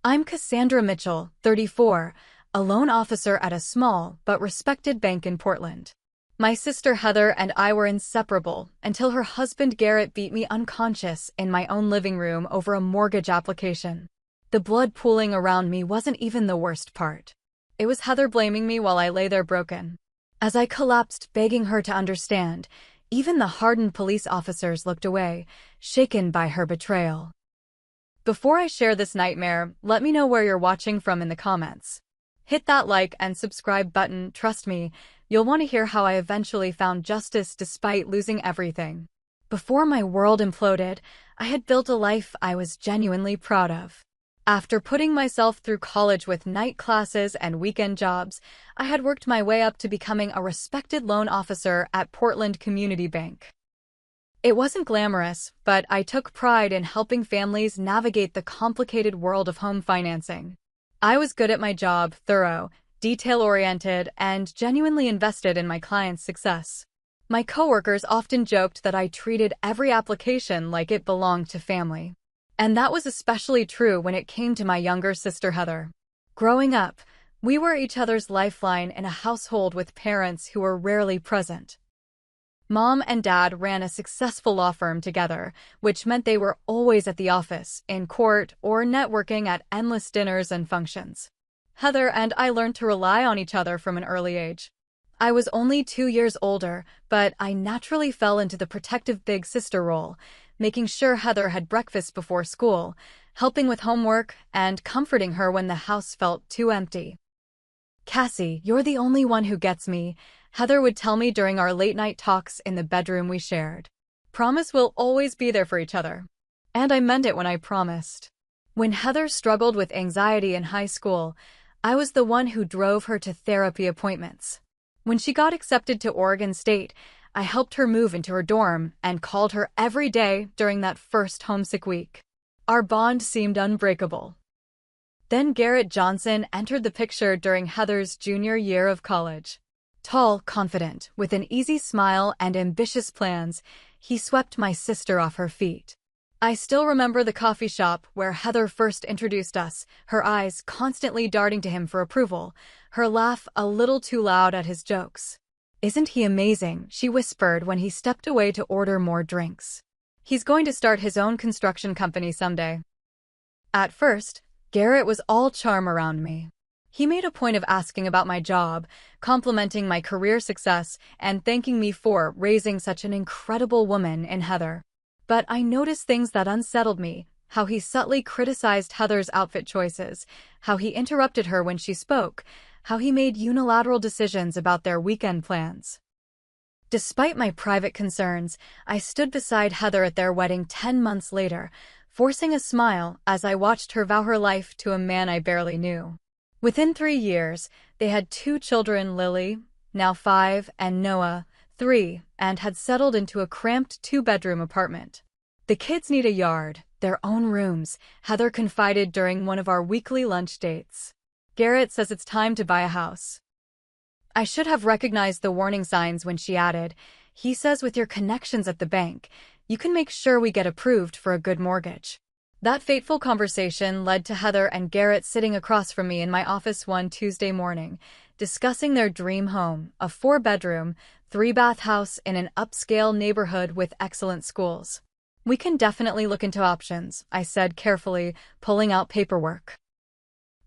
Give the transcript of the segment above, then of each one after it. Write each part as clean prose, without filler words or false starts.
I'm Cassandra Mitchell, 34, a loan officer at a small but respected bank in Portland. My sister Heather and I were inseparable until her husband Garrett beat me unconscious in my own living room over a mortgage application. The blood pooling around me wasn't even the worst part. It was Heather blaming me while I lay there broken. As I collapsed, begging her to understand, even the hardened police officers looked away, shaken by her betrayal. Before I share this nightmare, let me know where you're watching from in the comments. Hit that like and subscribe button. Trust me, you'll want to hear how I eventually found justice despite losing everything. Before my world imploded, I had built a life I was genuinely proud of. After putting myself through college with night classes and weekend jobs, I had worked my way up to becoming a respected loan officer at Portland Community Bank. It wasn't glamorous, but I took pride in helping families navigate the complicated world of home financing. I was good at my job, thorough, detail-oriented, and genuinely invested in my clients' success. My coworkers often joked that I treated every application like it belonged to family. And that was especially true when it came to my younger sister Heather. Growing up, we were each other's lifeline in a household with parents who were rarely present. Mom and Dad ran a successful law firm together, which meant they were always at the office, in court, or networking at endless dinners and functions. Heather and I learned to rely on each other from an early age. I was only 2 years older, but I naturally fell into the protective big sister role, making sure Heather had breakfast before school, helping with homework, and comforting her when the house felt too empty. "Cassie, you're the only one who gets me," Heather would tell me during our late-night talks in the bedroom we shared. "Promise we'll always be there for each other." And I meant it when I promised. When Heather struggled with anxiety in high school, I was the one who drove her to therapy appointments. When she got accepted to Oregon State, I helped her move into her dorm and called her every day during that first homesick week. Our bond seemed unbreakable. Then Garrett Johnson entered the picture during Heather's junior year of college. Tall, confident, with an easy smile and ambitious plans, he swept my sister off her feet. I still remember the coffee shop where Heather first introduced us, her eyes constantly darting to him for approval, her laugh a little too loud at his jokes. "Isn't he amazing?" she whispered when he stepped away to order more drinks. "He's going to start his own construction company someday." At first, Garrett was all charm around me. He made a point of asking about my job, complimenting my career success, and thanking me for raising such an incredible woman in Heather. But I noticed things that unsettled me, how he subtly criticized Heather's outfit choices, how he interrupted her when she spoke, how he made unilateral decisions about their weekend plans. Despite my private concerns, I stood beside Heather at their wedding 10 months later, forcing a smile as I watched her vow her life to a man I barely knew. Within 3 years, they had 2 children, Lily, now 5, and Noah, 3, and had settled into a cramped 2-bedroom apartment. "The kids need a yard, their own rooms," Heather confided during one of our weekly lunch dates. "Garrett says it's time to buy a house." I should have recognized the warning signs when she added, "He says with your connections at the bank, you can make sure we get approved for a good mortgage." That fateful conversation led to Heather and Garrett sitting across from me in my office one Tuesday morning, discussing their dream home, a 4-bedroom, 3-bath house in an upscale neighborhood with excellent schools. "We can definitely look into options," I said carefully, pulling out paperwork.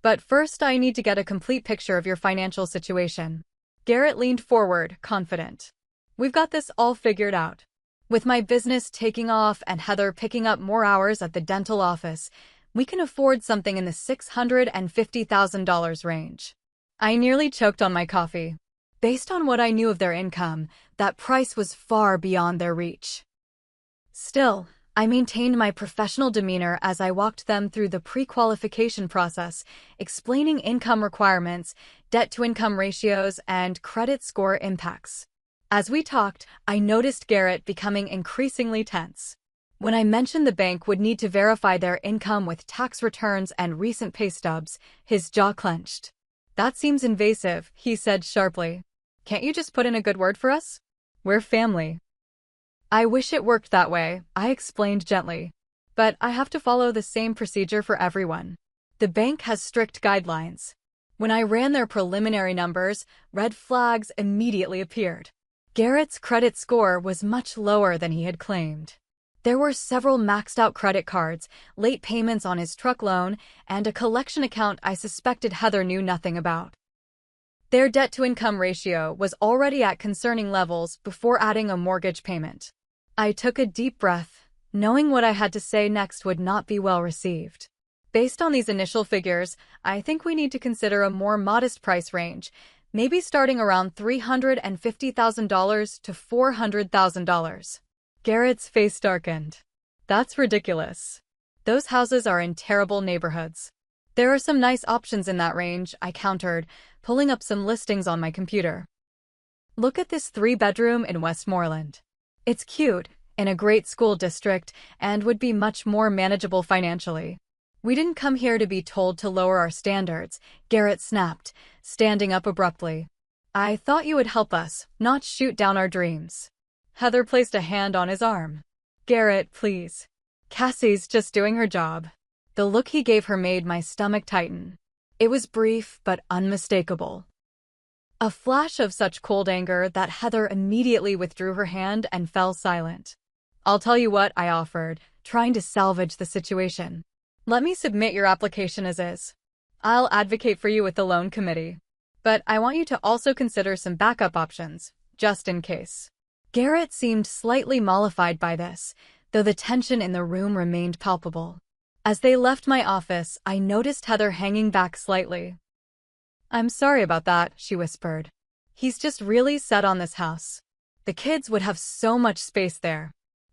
"But first I need to get a complete picture of your financial situation." Garrett leaned forward, confident. "We've got this all figured out. With my business taking off and Heather picking up more hours at the dental office, we can afford something in the $650,000 range." I nearly choked on my coffee. Based on what I knew of their income, that price was far beyond their reach. Still, I maintained my professional demeanor as I walked them through the pre-qualification process, explaining income requirements, debt-to-income ratios, and credit score impacts. As we talked, I noticed Garrett becoming increasingly tense. When I mentioned the bank would need to verify their income with tax returns and recent pay stubs, his jaw clenched. "That seems invasive," he said sharply. "Can't you just put in a good word for us? We're family." "I wish it worked that way," I explained gently. "But I have to follow the same procedure for everyone." The bank has strict guidelines. When I ran their preliminary numbers, red flags immediately appeared. Garrett's credit score was much lower than he had claimed. There were several maxed-out credit cards, late payments on his truck loan, and a collection account I suspected Heather knew nothing about. Their debt-to-income ratio was already at concerning levels before adding a mortgage payment. I took a deep breath, knowing what I had to say next would not be well received. Based on these initial figures, I think we need to consider a more modest price range, maybe starting around $350,000 to $400,000. Garrett's face darkened. That's ridiculous. Those houses are in terrible neighborhoods. There are some nice options in that range, I countered, pulling up some listings on my computer. Look at this 3-bedroom in Westmoreland. It's cute, in a great school district, and would be much more manageable financially. We didn't come here to be told to lower our standards, Garrett snapped, standing up abruptly. I thought you would help us, not shoot down our dreams. Heather placed a hand on his arm. Garrett, please. Cassie's just doing her job. The look he gave her made my stomach tighten. It was brief but unmistakable. A flash of such cold anger that Heather immediately withdrew her hand and fell silent. I'll tell you what, I offered, trying to salvage the situation. Let me submit your application as is. I'll advocate for you with the loan committee. But I want you to also consider some backup options, just in case. Garrett seemed slightly mollified by this, though the tension in the room remained palpable. As they left my office, I noticed Heather hanging back slightly. I'm sorry about that, she whispered. He's just really set on this house. The kids would have so much space there.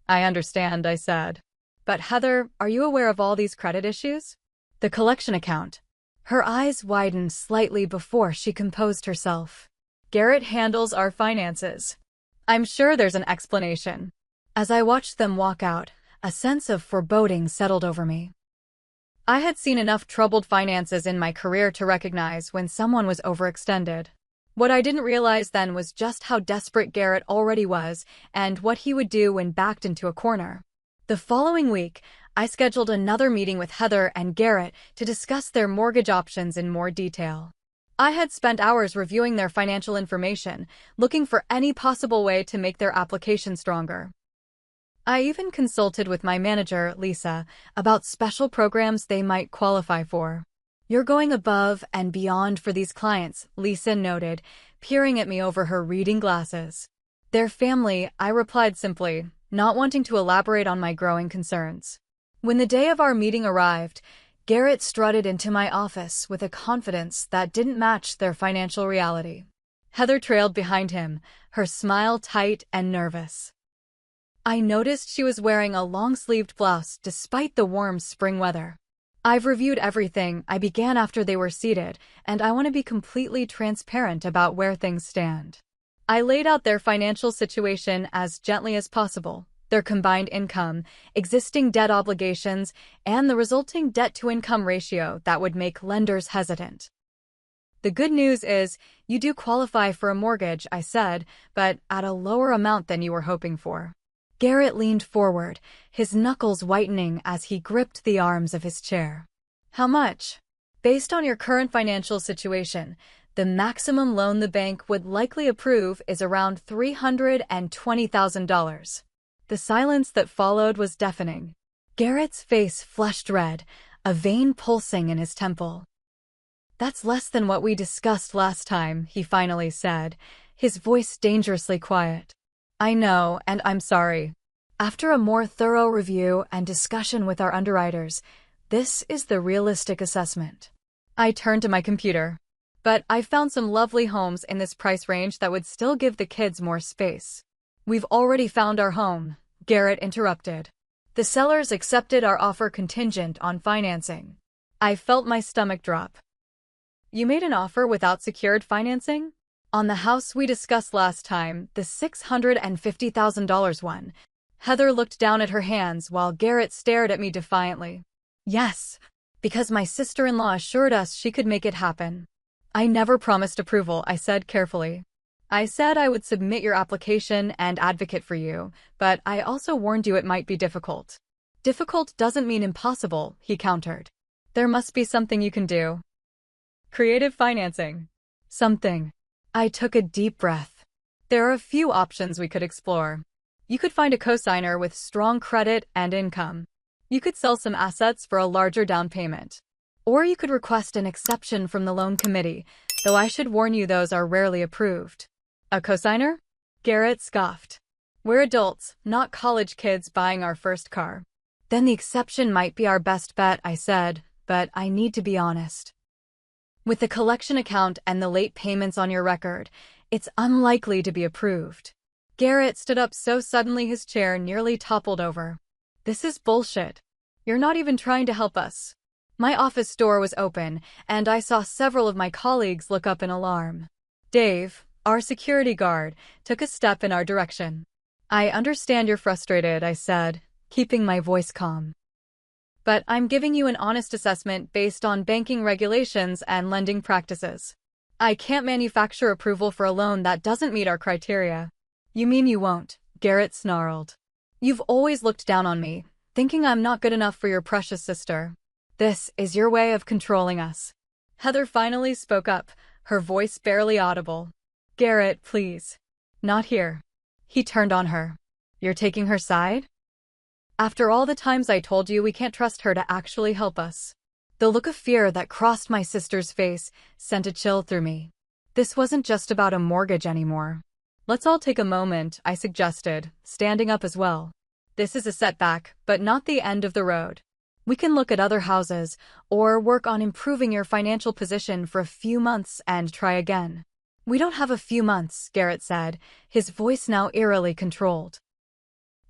I understand, I said. But Heather, are you aware of all these credit issues? The collection account. Her eyes widened slightly before she composed herself. Garrett handles our finances. I'm sure there's an explanation. As I watched them walk out, a sense of foreboding settled over me. I had seen enough troubled finances in my career to recognize when someone was overextended. What I didn't realize then was just how desperate Garrett already was and what he would do when backed into a corner. The following week, I scheduled another meeting with Heather and Garrett to discuss their mortgage options in more detail. I had spent hours reviewing their financial information, looking for any possible way to make their application stronger. I even consulted with my manager, Lisa, about special programs they might qualify for. You're going above and beyond for these clients, Lisa noted, peering at me over her reading glasses. Their family, I replied simply, not wanting to elaborate on my growing concerns. When the day of our meeting arrived, Garrett strutted into my office with a confidence that didn't match their financial reality. Heather trailed behind him, her smile tight and nervous. I noticed she was wearing a long-sleeved blouse despite the warm spring weather. I've reviewed everything, I began after they were seated, and I want to be completely transparent about where things stand. I laid out their financial situation as gently as possible, their combined income, existing debt obligations, and the resulting debt-to-income ratio that would make lenders hesitant. The good news is, you do qualify for a mortgage, I said, but at a lower amount than you were hoping for. Garrett leaned forward, his knuckles whitening as he gripped the arms of his chair. How much? Based on your current financial situation, the maximum loan the bank would likely approve is around $320,000. The silence that followed was deafening. Garrett's face flushed red, a vein pulsing in his temple. That's less than what we discussed last time, he finally said, his voice dangerously quiet. I know, and I'm sorry. After a more thorough review and discussion with our underwriters, this is the realistic assessment. I turned to my computer. But I found some lovely homes in this price range that would still give the kids more space. We've already found our home, Garrett interrupted. The sellers accepted our offer contingent on financing. I felt my stomach drop. You made an offer without secured financing? On the house we discussed last time, the $650,000 one. Heather looked down at her hands while Garrett stared at me defiantly. Yes, because my sister-in-law assured us she could make it happen. I never promised approval, I said carefully. I said I would submit your application and advocate for you, but I also warned you it might be difficult. Difficult doesn't mean impossible, he countered. There must be something you can do. Creative financing. Something. I took a deep breath. There are a few options we could explore. You could find a cosigner with strong credit and income. You could sell some assets for a larger down payment. Or you could request an exception from the loan committee, though I should warn you those are rarely approved. A cosigner? Garrett scoffed. We're adults, not college kids buying our first car. Then the exception might be our best bet, I said, but I need to be honest. With the collection account and the late payments on your record, it's unlikely to be approved. Garrett stood up so suddenly his chair nearly toppled over. This is bullshit. You're not even trying to help us. My office door was open, and I saw several of my colleagues look up in alarm. Dave, our security guard, took a step in our direction. I understand you're frustrated, I said, keeping my voice calm. But I'm giving you an honest assessment based on banking regulations and lending practices. I can't manufacture approval for a loan that doesn't meet our criteria. You mean you won't? Garrett snarled. You've always looked down on me, thinking I'm not good enough for your precious sister. This is your way of controlling us. Heather finally spoke up, her voice barely audible. Garrett, please. Not here. He turned on her. You're taking her side? After all the times I told you we can't trust her to actually help us. The look of fear that crossed my sister's face sent a chill through me. This wasn't just about a mortgage anymore. Let's all take a moment, I suggested, standing up as well. This is a setback, but not the end of the road. We can look at other houses, or work on improving your financial position for a few months and try again. We don't have a few months, Garrett said, his voice now eerily controlled.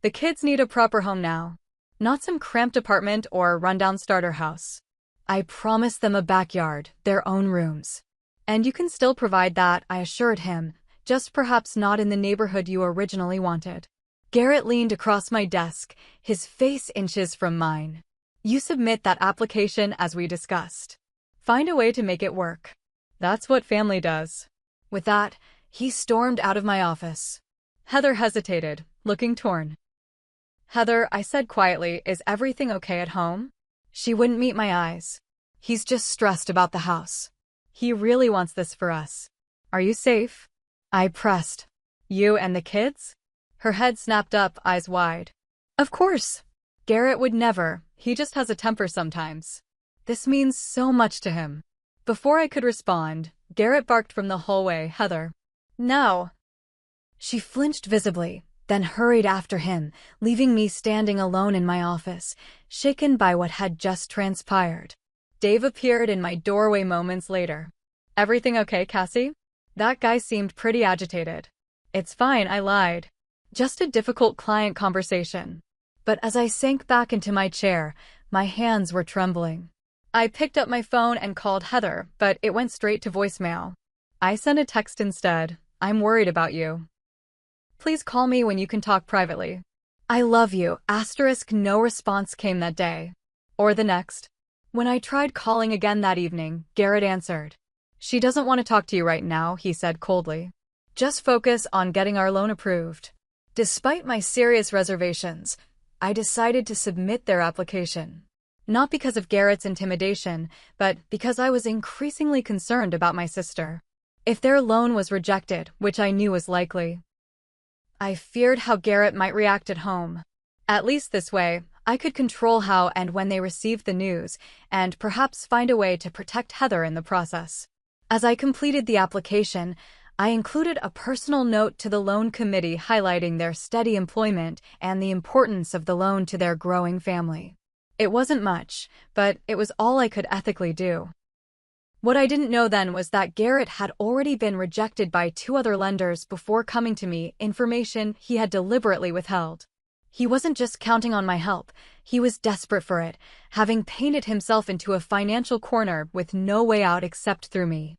The kids need a proper home now. Not some cramped apartment or rundown starter house. I promised them a backyard, their own rooms. And you can still provide that, I assured him, just perhaps not in the neighborhood you originally wanted. Garrett leaned across my desk, his face inches from mine. You submit that application as we discussed. Find a way to make it work. That's what family does. With that, he stormed out of my office. Heather hesitated, looking torn. Heather, I said quietly, is everything okay at home? She wouldn't meet my eyes. He's just stressed about the house. He really wants this for us. Are you safe? I pressed. You and the kids? Her head snapped up, eyes wide. Of course. Garrett would never. He just has a temper sometimes. This means so much to him. Before I could respond, Garrett barked from the hallway, Heather. No. She flinched visibly, then hurried after him, leaving me standing alone in my office, shaken by what had just transpired. Dave appeared in my doorway moments later. Everything okay, Cassie? That guy seemed pretty agitated. It's fine, I lied. Just a difficult client conversation. But as I sank back into my chair, my hands were trembling. I picked up my phone and called Heather, but it went straight to voicemail. I sent a text instead. I'm worried about you. Please call me when you can talk privately. I love you. No response came that day. Or the next. When I tried calling again that evening, Garrett answered. She doesn't want to talk to you right now, he said coldly. Just focus on getting our loan approved. Despite my serious reservations, I decided to submit their application. Not because of Garrett's intimidation, but because I was increasingly concerned about my sister. If their loan was rejected, which I knew was likely, I feared how Garrett might react at home. At least this way, I could control how and when they received the news, and perhaps find a way to protect Heather in the process. As I completed the application, I included a personal note to the loan committee highlighting their steady employment and the importance of the loan to their growing family. It wasn't much, but it was all I could ethically do. What I didn't know then was that Garrett had already been rejected by 2 other lenders before coming to me, information he had deliberately withheld. He wasn't just counting on my help, he was desperate for it, having painted himself into a financial corner with no way out except through me.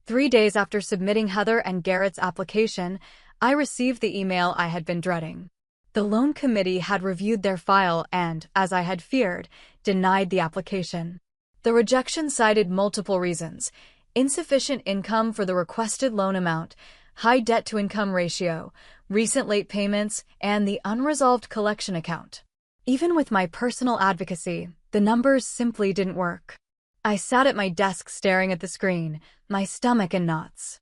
3 days after submitting Heather and Garrett's application, I received the email I had been dreading. The loan committee had reviewed their file and, as I had feared, denied the application. The rejection cited multiple reasons: insufficient income for the requested loan amount, high debt-to-income ratio, recent late payments, and the unresolved collection account. Even with my personal advocacy, The numbers simply didn't work. I sat at my desk staring at the screen, my stomach in knots.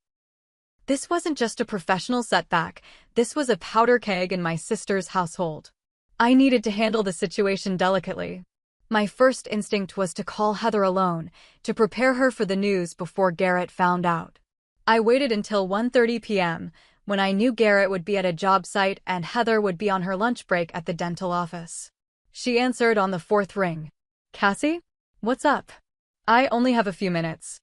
This wasn't just a professional setback, this was a powder keg in my sister's household. I needed to handle the situation delicately. My first instinct was to call Heather alone, to prepare her for the news before Garrett found out. I waited until 1:30 p.m., when I knew Garrett would be at a job site and Heather would be on her lunch break at the dental office. She answered on the fourth ring. "Cassie? What's up?" "I only have a few minutes."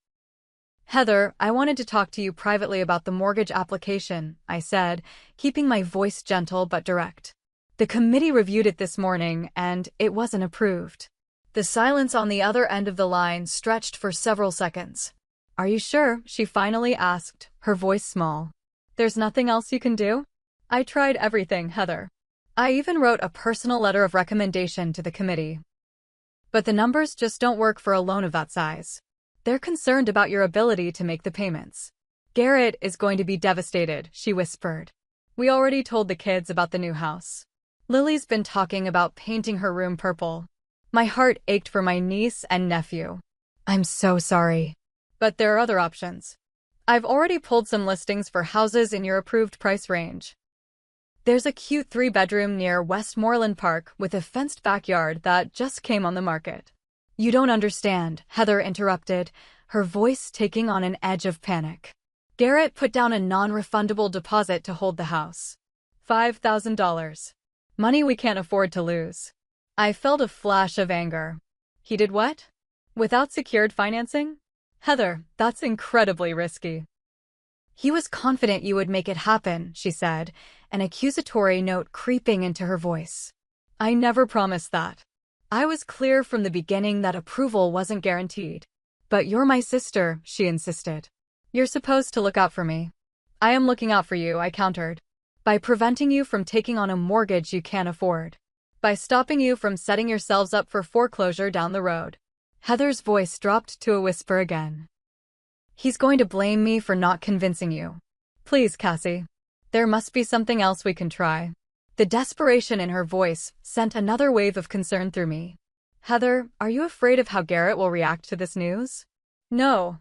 "Heather, I wanted to talk to you privately about the mortgage application," I said, keeping my voice gentle but direct. "The committee reviewed it this morning, and it wasn't approved." The silence on the other end of the line stretched for several seconds. "Are you sure?" she finally asked, her voice small. "There's nothing else you can do?" "I tried everything, Heather. I even wrote a personal letter of recommendation to the committee. But the numbers just don't work for a loan of that size. They're concerned about your ability to make the payments." "Garrett is going to be devastated," she whispered. "We already told the kids about the new house. Lily's been talking about painting her room purple." My heart ached for my niece and nephew. "I'm so sorry. But there are other options. I've already pulled some listings for houses in your approved price range. There's a cute 3-bedroom near Westmoreland Park with a fenced backyard that just came on the market." "You don't understand," Heather interrupted, her voice taking on an edge of panic. "Garrett put down a non-refundable deposit to hold the house. $5,000. Money we can't afford to lose." I felt a flash of anger. "He did what? Without secured financing?" "Heather, that's incredibly risky." "He was confident you would make it happen," she said, an accusatory note creeping into her voice. "I never promised that. I was clear from the beginning that approval wasn't guaranteed." "But you're my sister," she insisted. "You're supposed to look out for me." "I am looking out for you," I countered. "By preventing you from taking on a mortgage you can't afford. By stopping you from setting yourselves up for foreclosure down the road." Heather's voice dropped to a whisper again. "He's going to blame me for not convincing you. Please, Cassie. There must be something else we can try." The desperation in her voice sent another wave of concern through me. "Heather, are you afraid of how Garrett will react to this news?" No,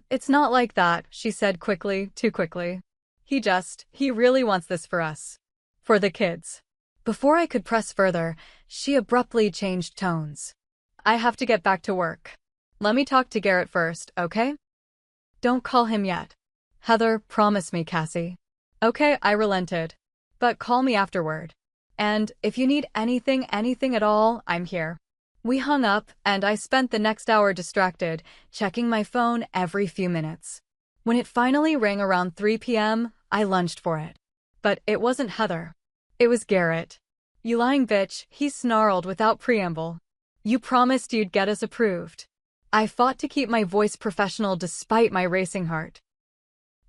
it's not like that," she said quickly, too quickly. He really wants this for us. For the kids." Before I could press further, she abruptly changed tones. "I have to get back to work. Let me talk to Garrett first, okay?" "Don't call him yet." "Heather, promise me, Cassie." "Okay," I relented. "But call me afterward. And if you need anything at all, I'm here." We hung up, and I spent the next hour distracted, checking my phone every few minutes. When it finally rang around 3 p.m., I lunged for it. But it wasn't Heather. It was Garrett. "You lying bitch," he snarled without preamble. "You promised you'd get us approved." I fought to keep my voice professional despite my racing heart.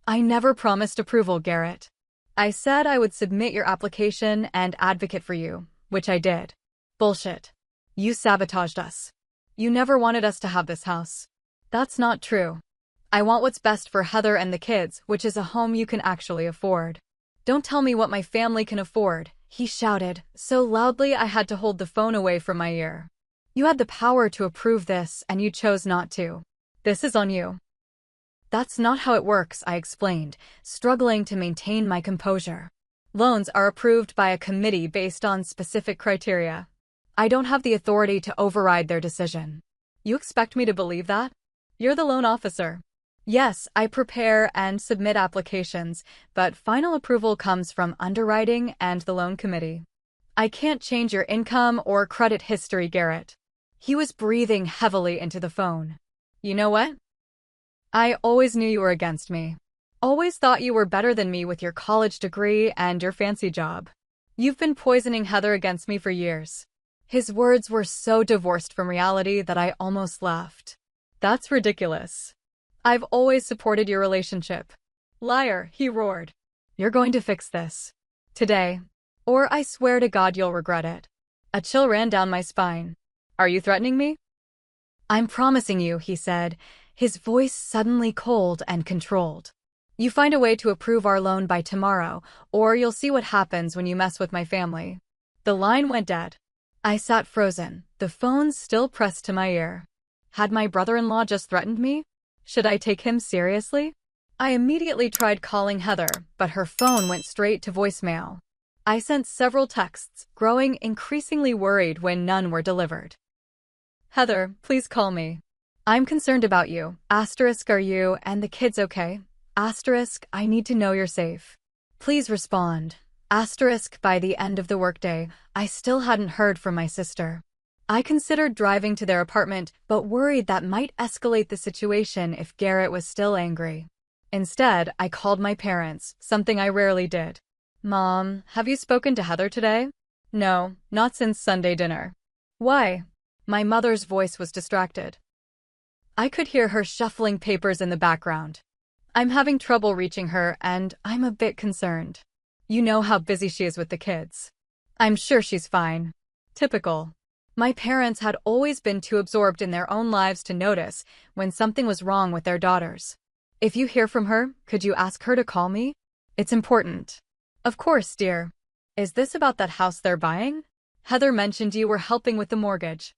"I never promised approval, Garrett. I said I would submit your application and advocate for you, which I did." "Bullshit. You sabotaged us. You never wanted us to have this house." "That's not true. I want what's best for Heather and the kids, which is a home you can actually afford." "Don't tell me what my family can afford," he shouted, so loudly I had to hold the phone away from my ear. "You had the power to approve this, and you chose not to. This is on you." "That's not how it works," I explained, struggling to maintain my composure. "Loans are approved by a committee based on specific criteria. I don't have the authority to override their decision." "You expect me to believe that? You're the loan officer." "Yes, I prepare and submit applications, but final approval comes from underwriting and the loan committee. I can't change your income or credit history, Garrett." He was breathing heavily into the phone. "You know what? I always knew you were against me. Always thought you were better than me with your college degree and your fancy job. You've been poisoning Heather against me for years." His words were so divorced from reality that I almost laughed. "That's ridiculous. I've always supported your relationship." "Liar," he roared. "You're going to fix this. Today. Or I swear to God you'll regret it." A chill ran down my spine. "Are you threatening me?" "I'm promising you," he said, his voice suddenly cold and controlled. "You find a way to approve our loan by tomorrow, or you'll see what happens when you mess with my family." The line went dead. I sat frozen, the phone still pressed to my ear. Had my brother-in-law just threatened me? Should I take him seriously? I immediately tried calling Heather, but her phone went straight to voicemail. I sent several texts, growing increasingly worried when none were delivered. Heather, please call me. I'm concerned about you. Asterisk, are you and the kids okay? Asterisk, I need to know you're safe. Please respond. Asterisk, by the end of the workday, I still hadn't heard from my sister. I considered driving to their apartment, but worried that might escalate the situation if Garrett was still angry. Instead, I called my parents, something I rarely did. Mom, have you spoken to Heather today? No, not since Sunday dinner. Why? My mother's voice was distracted. I could hear her shuffling papers in the background. I'm having trouble reaching her, and I'm a bit concerned. You know how busy she is with the kids. I'm sure she's fine. Typical. My parents had always been too absorbed in their own lives to notice when something was wrong with their daughters. If you hear from her, could you ask her to call me? It's important. Of course, dear. Is this about that house they're buying? Heather mentioned you were helping with the mortgage.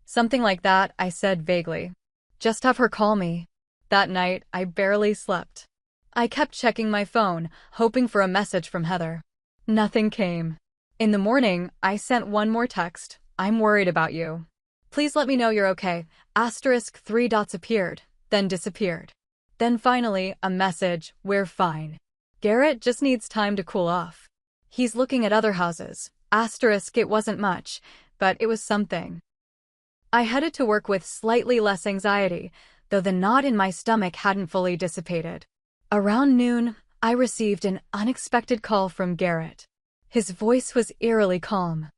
Something like that, I said vaguely. Just have her call me. That night, I barely slept. I kept checking my phone, hoping for a message from Heather. Nothing came. In the morning, I sent one more text. I'm worried about you. Please let me know you're okay. Asterisk 3 dots appeared, then disappeared. Then finally, a message, we're fine. Garrett just needs time to cool off. He's looking at other houses. Asterisk, it wasn't much, but it was something. I headed to work with slightly less anxiety, though the knot in my stomach hadn't fully dissipated. Around noon, I received an unexpected call from Garrett. His voice was eerily calm.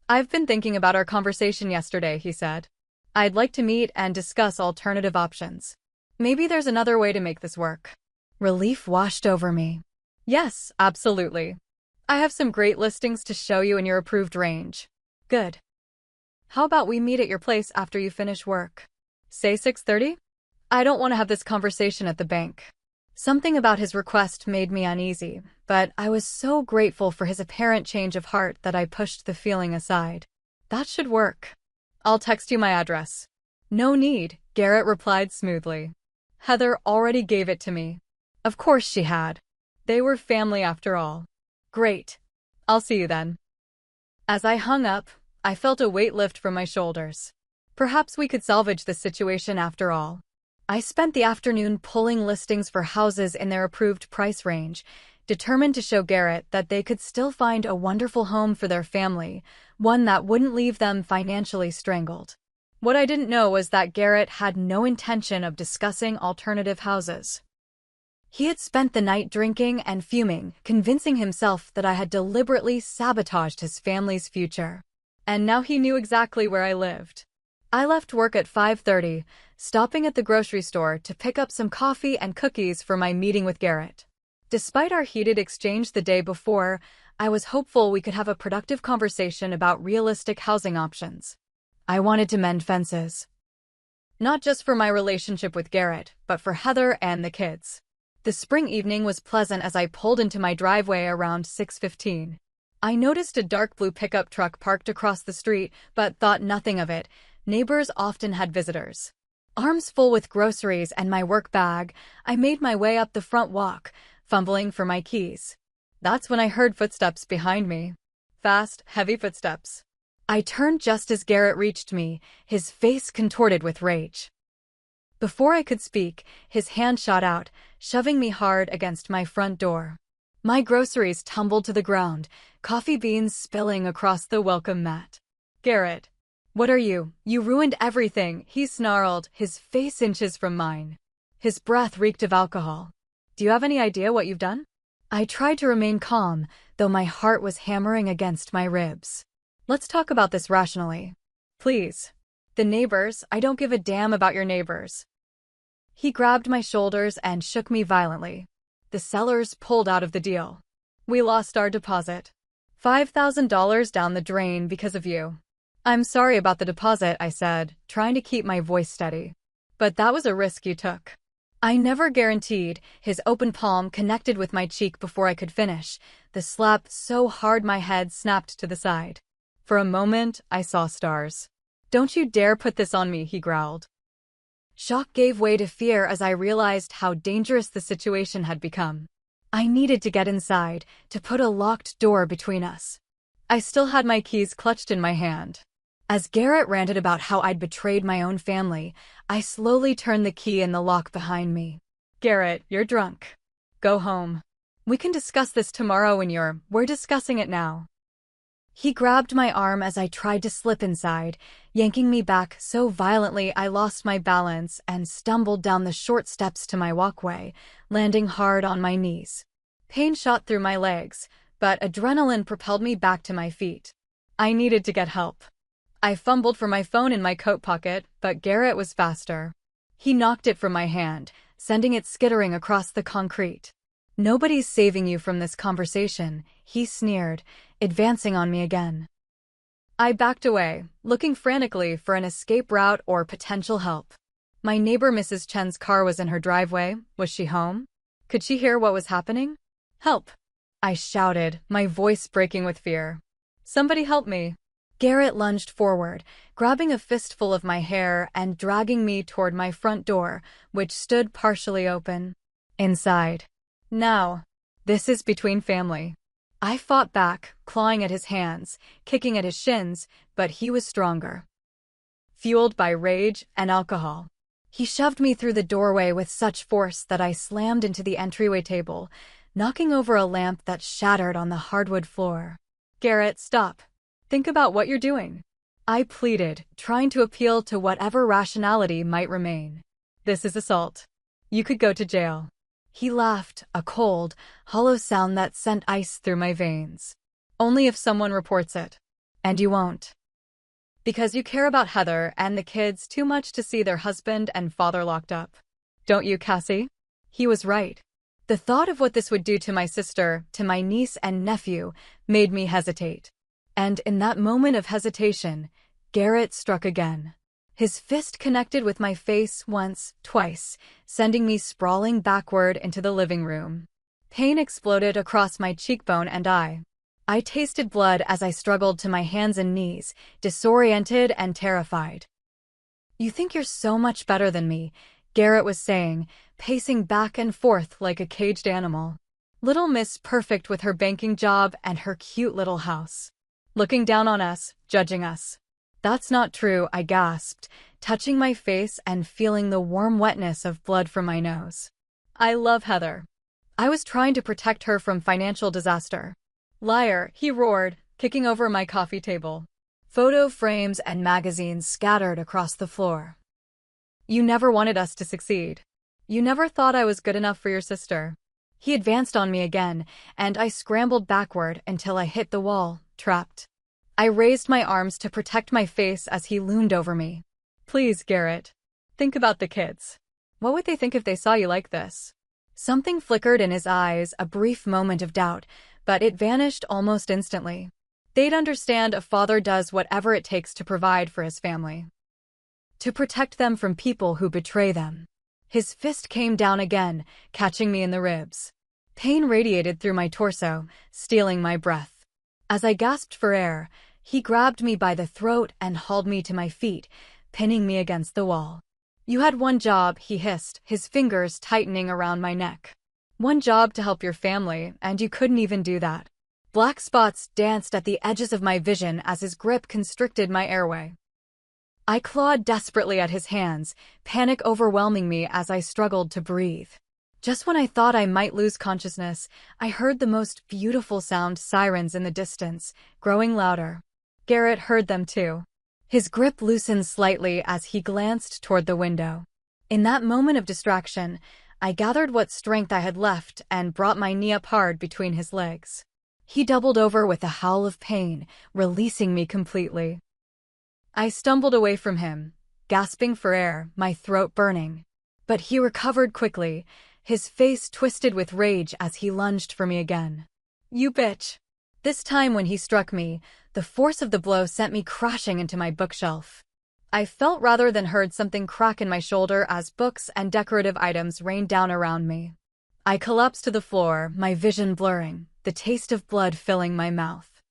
I've been thinking about our conversation yesterday, he said. I'd like to meet and discuss alternative options. Maybe there's another way to make this work. Relief washed over me. Yes, absolutely. I have some great listings to show you in your approved range. Good. How about we meet at your place after you finish work? Say 6:30? I don't want to have this conversation at the bank. Something about his request made me uneasy, but I was so grateful for his apparent change of heart that I pushed the feeling aside. That should work. I'll text you my address. No need, Garrett replied smoothly. Heather already gave it to me. Of course she had. They were family after all. Great. I'll see you then. As I hung up, I felt a weight lift from my shoulders. Perhaps we could salvage this situation after all. I spent the afternoon pulling listings for houses in their approved price range, determined to show Garrett that they could still find a wonderful home for their family, one that wouldn't leave them financially strangled. What I didn't know was that Garrett had no intention of discussing alternative houses. He had spent the night drinking and fuming, convincing himself that I had deliberately sabotaged his family's future. And now he knew exactly where I lived. I left work at 5:30, stopping at the grocery store to pick up some coffee and cookies for my meeting with Garrett. Despite our heated exchange the day before, I was hopeful we could have a productive conversation about realistic housing options. I wanted to mend fences. Not just for my relationship with Garrett, but for Heather and the kids. The spring evening was pleasant as I pulled into my driveway around 6:15. I noticed a dark blue pickup truck parked across the street, but thought nothing of it. Neighbors often had visitors. Arms full with groceries and my work bag, I made my way up the front walk, fumbling for my keys. That's when I heard footsteps behind me. Fast, heavy footsteps. I turned just as Garrett reached me, his face contorted with rage. Before I could speak, his hand shot out, shoving me hard against my front door. My groceries tumbled to the ground, coffee beans spilling across the welcome mat. Garrett, what are you? You ruined everything, he snarled, his face inches from mine. His breath reeked of alcohol. Do you have any idea what you've done? I tried to remain calm, though my heart was hammering against my ribs. Let's talk about this rationally. Please. The neighbors, I don't give a damn about your neighbors. He grabbed my shoulders and shook me violently. The sellers pulled out of the deal. We lost our deposit. $5,000 down the drain because of you. I'm sorry about the deposit, I said, trying to keep my voice steady. But that was a risk you took. I never guaranteed. His open palm connected with my cheek before I could finish, the slap so hard my head snapped to the side. For a moment, I saw stars. "Don't you dare put this on me," he growled. Shock gave way to fear as I realized how dangerous the situation had become. I needed to get inside, to put a locked door between us. I still had my keys clutched in my hand. As Garrett ranted about how I'd betrayed my own family, I slowly turned the key in the lock behind me. "Garrett, you're drunk. Go home. We can discuss this tomorrow when we're discussing it now." He grabbed my arm as I tried to slip inside, yanking me back so violently I lost my balance and stumbled down the short steps to my walkway, landing hard on my knees. Pain shot through my legs, but adrenaline propelled me back to my feet. I needed to get help. I fumbled for my phone in my coat pocket, but Garrett was faster. He knocked it from my hand, sending it skittering across the concrete. "Nobody's saving you from this conversation," he sneered, advancing on me again. I backed away, looking frantically for an escape route or potential help. My neighbor Mrs. Chen's car was in her driveway. Was she home? Could she hear what was happening? "Help!" I shouted, my voice breaking with fear. "Somebody help me!" Garrett lunged forward, grabbing a fistful of my hair and dragging me toward my front door, which stood partially open. Inside. "Now. This is between family." I fought back, clawing at his hands, kicking at his shins, but he was stronger. Fueled by rage and alcohol, he shoved me through the doorway with such force that I slammed into the entryway table, knocking over a lamp that shattered on the hardwood floor. "Garrett, stop. Think about what you're doing," I pleaded, trying to appeal to whatever rationality might remain. "This is assault. You could go to jail." He laughed, a cold, hollow sound that sent ice through my veins. "Only if someone reports it. And you won't. Because you care about Heather and the kids too much to see their husband and father locked up. Don't you, Cassie?" He was right. The thought of what this would do to my sister, to my niece and nephew, made me hesitate. And in that moment of hesitation, Garrett struck again. His fist connected with my face once, twice, sending me sprawling backward into the living room. Pain exploded across my cheekbone and eye. I tasted blood as I struggled to my hands and knees, disoriented and terrified. "You think you're so much better than me," Garrett was saying, pacing back and forth like a caged animal. "Little Miss Perfect with her banking job and her cute little house. Looking down on us, judging us." "That's not true," I gasped, touching my face and feeling the warm wetness of blood from my nose. "I love Heather. I was trying to protect her from financial disaster." "Liar," he roared, kicking over my coffee table. Photo frames and magazines scattered across the floor. "You never wanted us to succeed. You never thought I was good enough for your sister." He advanced on me again, and I scrambled backward until I hit the wall, trapped. I raised my arms to protect my face as he loomed over me. "Please, Garrett. Think about the kids. What would they think if they saw you like this?" Something flickered in his eyes, a brief moment of doubt, but it vanished almost instantly. "They'd understand a father does whatever it takes to provide for his family. To protect them from people who betray them." His fist came down again, catching me in the ribs. Pain radiated through my torso, stealing my breath. As I gasped for air, he grabbed me by the throat and hauled me to my feet, pinning me against the wall. "You had one job," he hissed, his fingers tightening around my neck. "One job to help your family, and you couldn't even do that." Black spots danced at the edges of my vision as his grip constricted my airway. I clawed desperately at his hands, panic overwhelming me as I struggled to breathe. Just when I thought I might lose consciousness, I heard the most beautiful sound, sirens in the distance, growing louder. Garrett heard them too. His grip loosened slightly as he glanced toward the window. In that moment of distraction, I gathered what strength I had left and brought my knee up hard between his legs. He doubled over with a howl of pain, releasing me completely. I stumbled away from him, gasping for air, my throat burning. But he recovered quickly, his face twisted with rage as he lunged for me again. "You bitch!" This time when he struck me, the force of the blow sent me crashing into my bookshelf. I felt rather than heard something crack in my shoulder as books and decorative items rained down around me. I collapsed to the floor, my vision blurring, the taste of blood filling my mouth.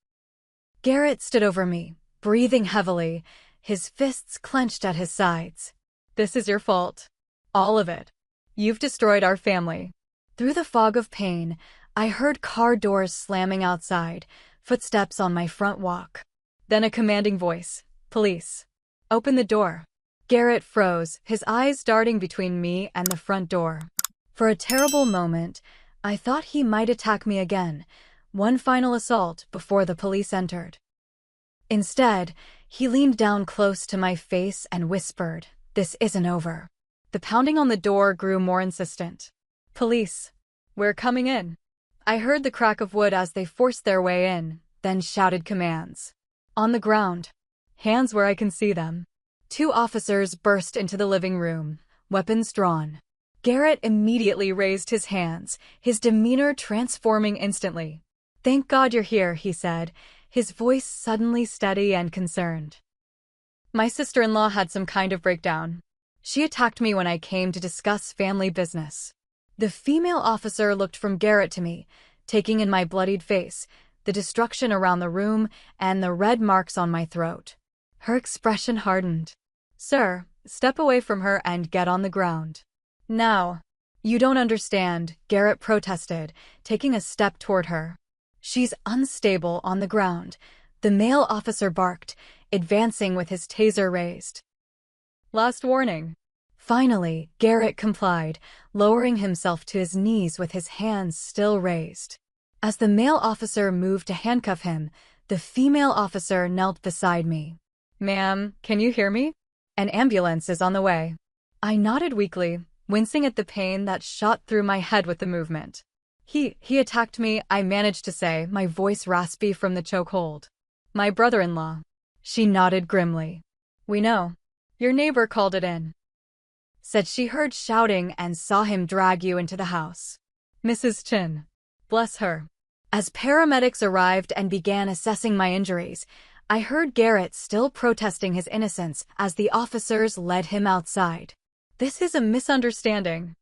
Garrett stood over me, breathing heavily, his fists clenched at his sides. "This is your fault. All of it. You've destroyed our family." Through the fog of pain, I heard car doors slamming outside, footsteps on my front walk. Then a commanding voice. "Police. Open the door." Garrett froze, his eyes darting between me and the front door. For a terrible moment, I thought he might attack me again, one final assault before the police entered. Instead, he leaned down close to my face and whispered, "This isn't over." The pounding on the door grew more insistent. "Police. We're coming in." I heard the crack of wood as they forced their way in, then shouted commands. On the ground, hands where I can see them. 2 officers burst into the living room, weapons drawn. Garrett immediately raised his hands, his demeanor transforming instantly. "Thank God you're here," he said, his voice suddenly steady and concerned. My sister-in-law had some kind of breakdown. She attacked me when I came to discuss family business. The female officer looked from Garrett to me, taking in my bloodied face, the destruction around the room, and the red marks on my throat. Her expression hardened. "Sir, step away from her and get on the ground." "Now." "You don't understand," Garrett protested, taking a step toward her. "She's unstable on the ground," the male officer barked, advancing with his taser raised. "Last warning." Finally, Garrett complied, lowering himself to his knees with his hands still raised. As the male officer moved to handcuff him, the female officer knelt beside me. "Ma'am, can you hear me? An ambulance is on the way." I nodded weakly, wincing at the pain that shot through my head with the movement. He attacked me," I managed to say, my voice raspy from the chokehold. "My brother-in-law." She nodded grimly. "We know. Your neighbor called it in. Said she heard shouting and saw him drag you into the house." Mrs. Chin. Bless her. As paramedics arrived and began assessing my injuries, I heard Garrett still protesting his innocence as the officers led him outside. "This is a misunderstanding.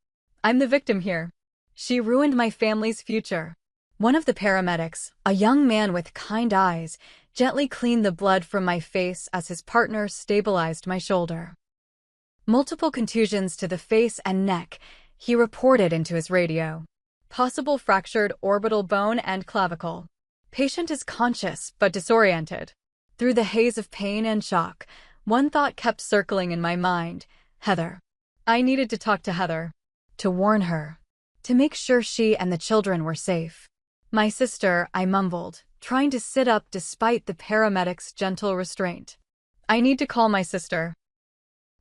I'm the victim here. She ruined my family's future." One of the paramedics, a young man with kind eyes, gently cleaned the blood from my face as his partner stabilized my shoulder. "Multiple contusions to the face and neck," he reported into his radio. "Possible fractured orbital bone and clavicle. Patient is conscious but disoriented." Through the haze of pain and shock, one thought kept circling in my mind. Heather. I needed to talk to Heather. To warn her. To make sure she and the children were safe. "My sister," I mumbled, trying to sit up despite the paramedic's gentle restraint. "I need to call my sister."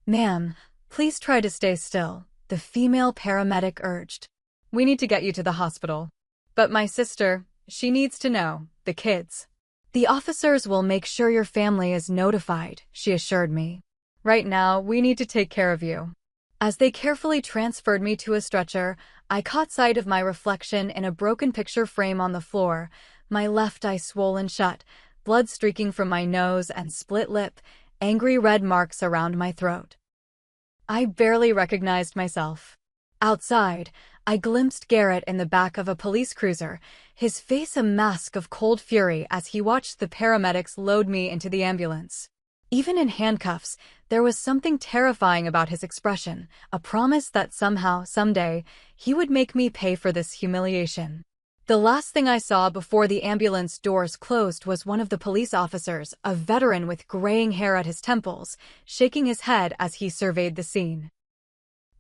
"Ma'am, please try to stay still," the female paramedic urged. "We need to get you to the hospital." "But my sister, she needs to know, the kids." "The officers will make sure your family is notified," she assured me. "Right now, we need to take care of you." As they carefully transferred me to a stretcher, I caught sight of my reflection in a broken picture frame on the floor, my left eye swollen shut, blood streaking from my nose and split lip, angry red marks around my throat. I barely recognized myself. Outside, I glimpsed Garrett in the back of a police cruiser, his face a mask of cold fury as he watched the paramedics load me into the ambulance. Even in handcuffs, there was something terrifying about his expression, a promise that somehow, someday, he would make me pay for this humiliation. The last thing I saw before the ambulance doors closed was one of the police officers, a veteran with graying hair at his temples, shaking his head as he surveyed the scene.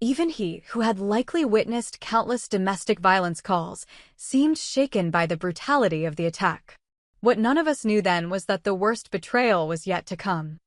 Even he, who had likely witnessed countless domestic violence calls, seemed shaken by the brutality of the attack. What none of us knew then was that the worst betrayal was yet to come.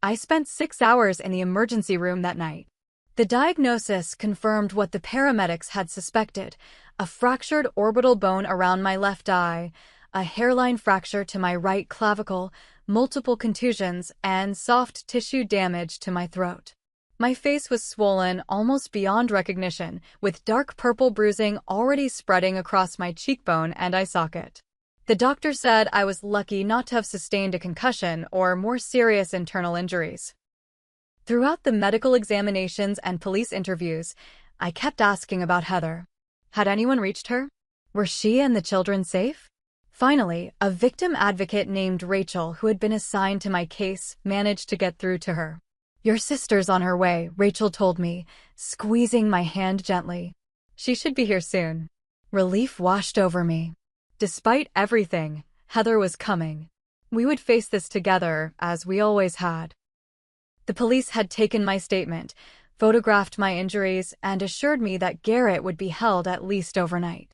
I spent 6 hours in the emergency room that night. The diagnosis confirmed what the paramedics had suspected: a fractured orbital bone around my left eye, a hairline fracture to my right clavicle, multiple contusions, and soft tissue damage to my throat. My face was swollen almost beyond recognition, with dark purple bruising already spreading across my cheekbone and eye socket. The doctor said I was lucky not to have sustained a concussion or more serious internal injuries. Throughout the medical examinations and police interviews, I kept asking about Heather. Had anyone reached her? Were she and the children safe? Finally, a victim advocate named Rachel, who had been assigned to my case, managed to get through to her. "Your sister's on her way," Rachel told me, squeezing my hand gently. "She should be here soon." Relief washed over me. Despite everything, Heather was coming. We would face this together, as we always had. The police had taken my statement, photographed my injuries, and assured me that Garrett would be held at least overnight.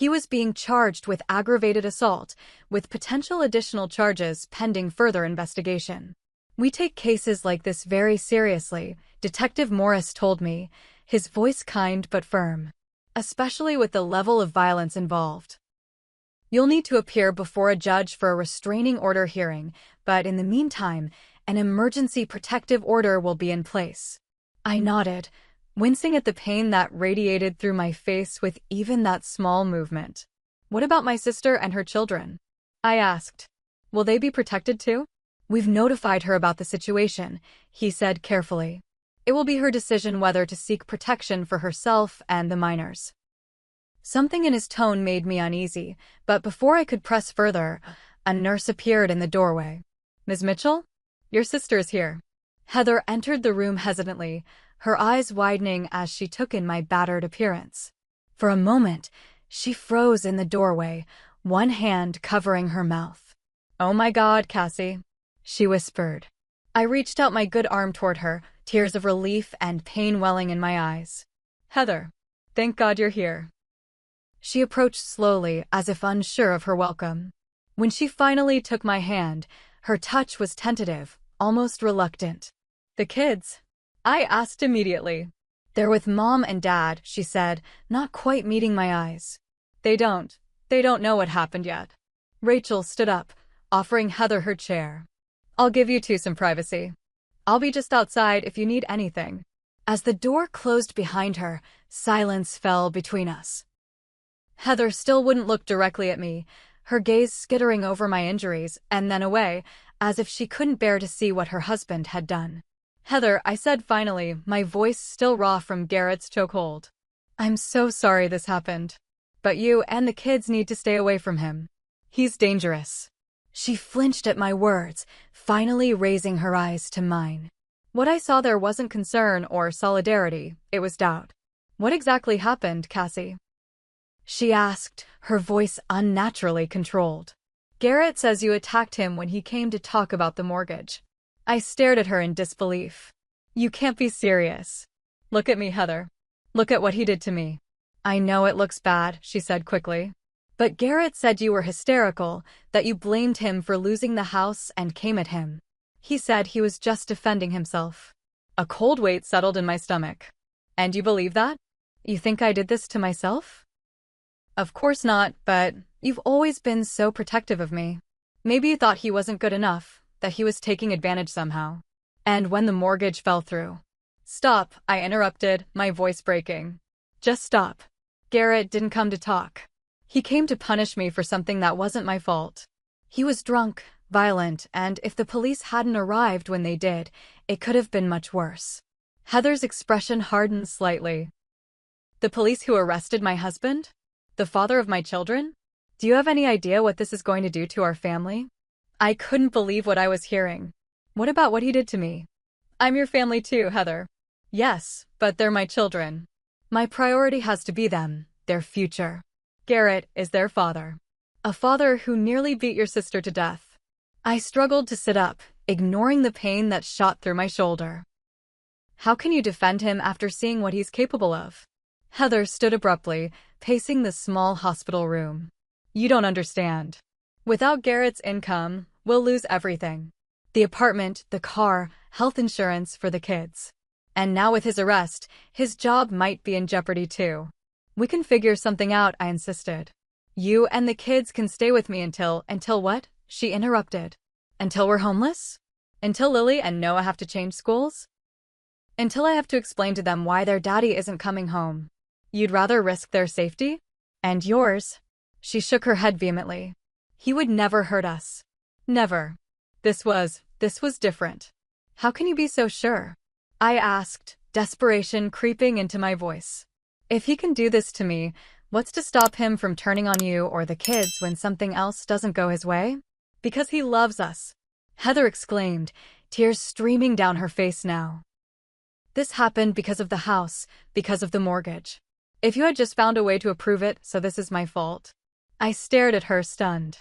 He was being charged with aggravated assault, with potential additional charges pending further investigation. "We take cases like this very seriously," Detective Morris told me, his voice kind but firm. "Especially with the level of violence involved. You'll need to appear before a judge for a restraining order hearing, but in the meantime, an emergency protective order will be in place." I nodded, wincing at the pain that radiated through my face with even that small movement. "What about my sister and her children?" I asked. "Will they be protected too?" "We've notified her about the situation," he said carefully. "It will be her decision whether to seek protection for herself and the minors." Something in his tone made me uneasy, but before I could press further, a nurse appeared in the doorway. "Ms. Mitchell? Your sister is here." Heather entered the room hesitantly, her eyes widening as she took in my battered appearance. For a moment, she froze in the doorway, one hand covering her mouth. "Oh my God, Cassie," she whispered. I reached out my good arm toward her, tears of relief and pain welling in my eyes. "Heather, thank God you're here." She approached slowly, as if unsure of her welcome. When she finally took my hand, her touch was tentative, almost reluctant. "The kids?" I asked immediately. "They're with Mom and Dad," she said, not quite meeting my eyes. They don't know what happened yet." Rachel stood up, offering Heather her chair. "I'll give you two some privacy. I'll be just outside if you need anything." As the door closed behind her, silence fell between us. Heather still wouldn't look directly at me, her gaze skittering over my injuries and then away, as if she couldn't bear to see what her husband had done. "Heather," I said finally, my voice still raw from Garrett's chokehold. "I'm so sorry this happened. But you and the kids need to stay away from him. He's dangerous." She flinched at my words, finally raising her eyes to mine. What I saw there wasn't concern or solidarity, it was doubt. "What exactly happened, Cassie?" she asked, her voice unnaturally controlled. "Garrett says you attacked him when he came to talk about the mortgage." I stared at her in disbelief. "You can't be serious." "Look at me, Heather. Look at what he did to me." "I know it looks bad," she said quickly. "But Garrett said you were hysterical, that you blamed him for losing the house and came at him. He said he was just defending himself." A cold weight settled in my stomach. "And you believe that? You think I did this to myself?" "Of course not, but you've always been so protective of me. Maybe you thought he wasn't good enough, that he was taking advantage somehow. And when the mortgage fell through—" "Stop," I interrupted, my voice breaking. "Just stop. Garrett didn't come to talk. He came to punish me for something that wasn't my fault. He was drunk, violent, and if the police hadn't arrived when they did, it could have been much worse." Heather's expression hardened slightly. "The police who arrested my husband? The father of my children? Do you have any idea what this is going to do to our family?" I couldn't believe what I was hearing. "What about what he did to me?" "I'm your family too, Heather." "Yes, but they're my children. My priority has to be them, their future. Garrett is their father. A father who nearly beat your sister to death." I struggled to sit up, ignoring the pain that shot through my shoulder. "How can you defend him after seeing what he's capable of?" Heather stood abruptly, pacing the small hospital room. "You don't understand. Without Garrett's income, we'll lose everything. The apartment, the car, health insurance for the kids. And now with his arrest, his job might be in jeopardy too." "We can figure something out," I insisted. "You and the kids can stay with me until what?" she interrupted. "Until we're homeless? Until Lily and Noah have to change schools? Until I have to explain to them why their daddy isn't coming home. You'd rather risk their safety? And yours?" She shook her head vehemently. "He would never hurt us. Never. This was different." "How can you be so sure?" I asked, desperation creeping into my voice. "If he can do this to me, What's to stop him from turning on you or the kids when something else doesn't go his way? Because he loves us, Heather exclaimed, tears streaming down her face now. This happened because of the house, because of the mortgage. If you had just found a way to approve it, so this is my fault. I stared at her, stunned.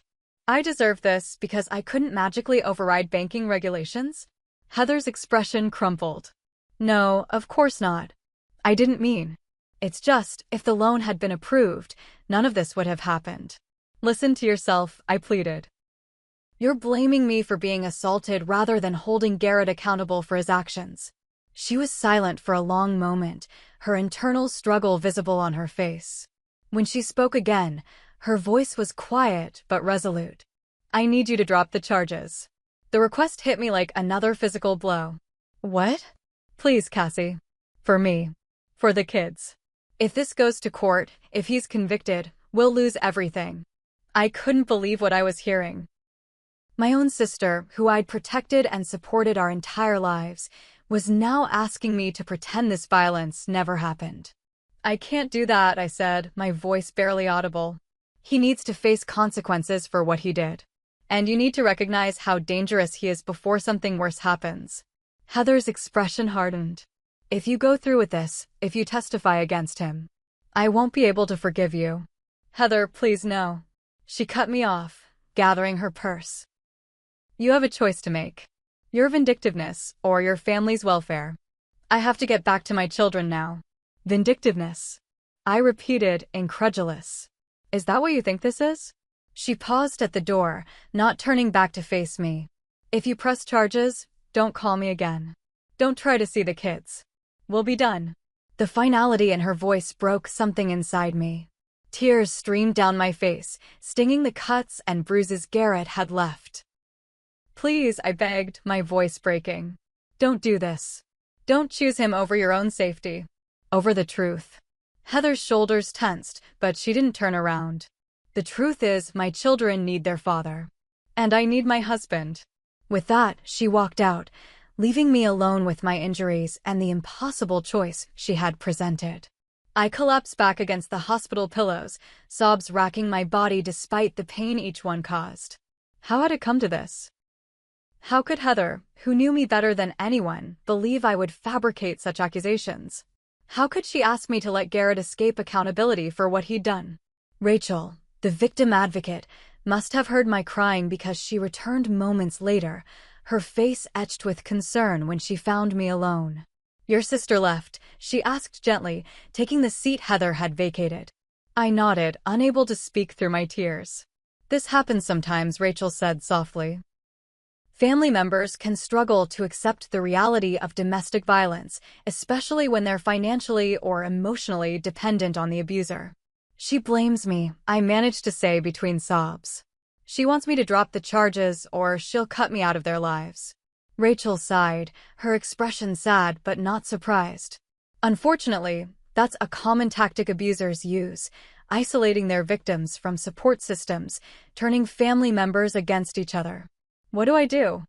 I deserve this because I couldn't magically override banking regulations? Heather's expression crumpled. No, of course not. I didn't mean. It's just, if the loan had been approved, none of this would have happened. Listen to yourself, I pleaded. You're blaming me for being assaulted rather than holding Garrett accountable for his actions. She was silent for a long moment, her internal struggle visible on her face. When she spoke again, her voice was quiet but resolute. I need you to drop the charges. The request hit me like another physical blow. What? Please, Cassie. For me. For the kids. If this goes to court, if he's convicted, we'll lose everything. I couldn't believe what I was hearing. My own sister, who I'd protected and supported our entire lives, was now asking me to pretend this violence never happened. I can't do that, I said, my voice barely audible. He needs to face consequences for what he did. And you need to recognize how dangerous he is before something worse happens. Heather's expression hardened. If you go through with this, if you testify against him, I won't be able to forgive you. Heather, please no. She cut me off, gathering her purse. You have a choice to make. Your vindictiveness, or your family's welfare. I have to get back to my children now. Vindictiveness. I repeated, incredulous. Is that what you think this is? She paused at the door, not turning back to face me. If you press charges, don't call me again. Don't try to see the kids. We'll be done. The finality in her voice broke something inside me. Tears streamed down my face, stinging the cuts and bruises Garrett had left. Please, I begged, my voice breaking. Don't do this. Don't choose him over your own safety. Over the truth. Heather's shoulders tensed, but she didn't turn around. The truth is, my children need their father. And I need my husband. With that, she walked out, leaving me alone with my injuries and the impossible choice she had presented. I collapsed back against the hospital pillows, sobs racking my body despite the pain each one caused. How had it come to this? How could Heather, who knew me better than anyone, believe I would fabricate such accusations? How could she ask me to let Garrett escape accountability for what he'd done? Rachel, the victim advocate, must have heard my crying because she returned moments later, her face etched with concern when she found me alone. Your sister left, she asked gently, taking the seat Heather had vacated. I nodded, unable to speak through my tears. This happens sometimes, Rachel said softly. Family members can struggle to accept the reality of domestic violence, especially when they're financially or emotionally dependent on the abuser. She blames me, I managed to say between sobs. She wants me to drop the charges or she'll cut me out of their lives. Rachel sighed, her expression sad but not surprised. Unfortunately, that's a common tactic abusers use, isolating their victims from support systems, turning family members against each other. What do I do?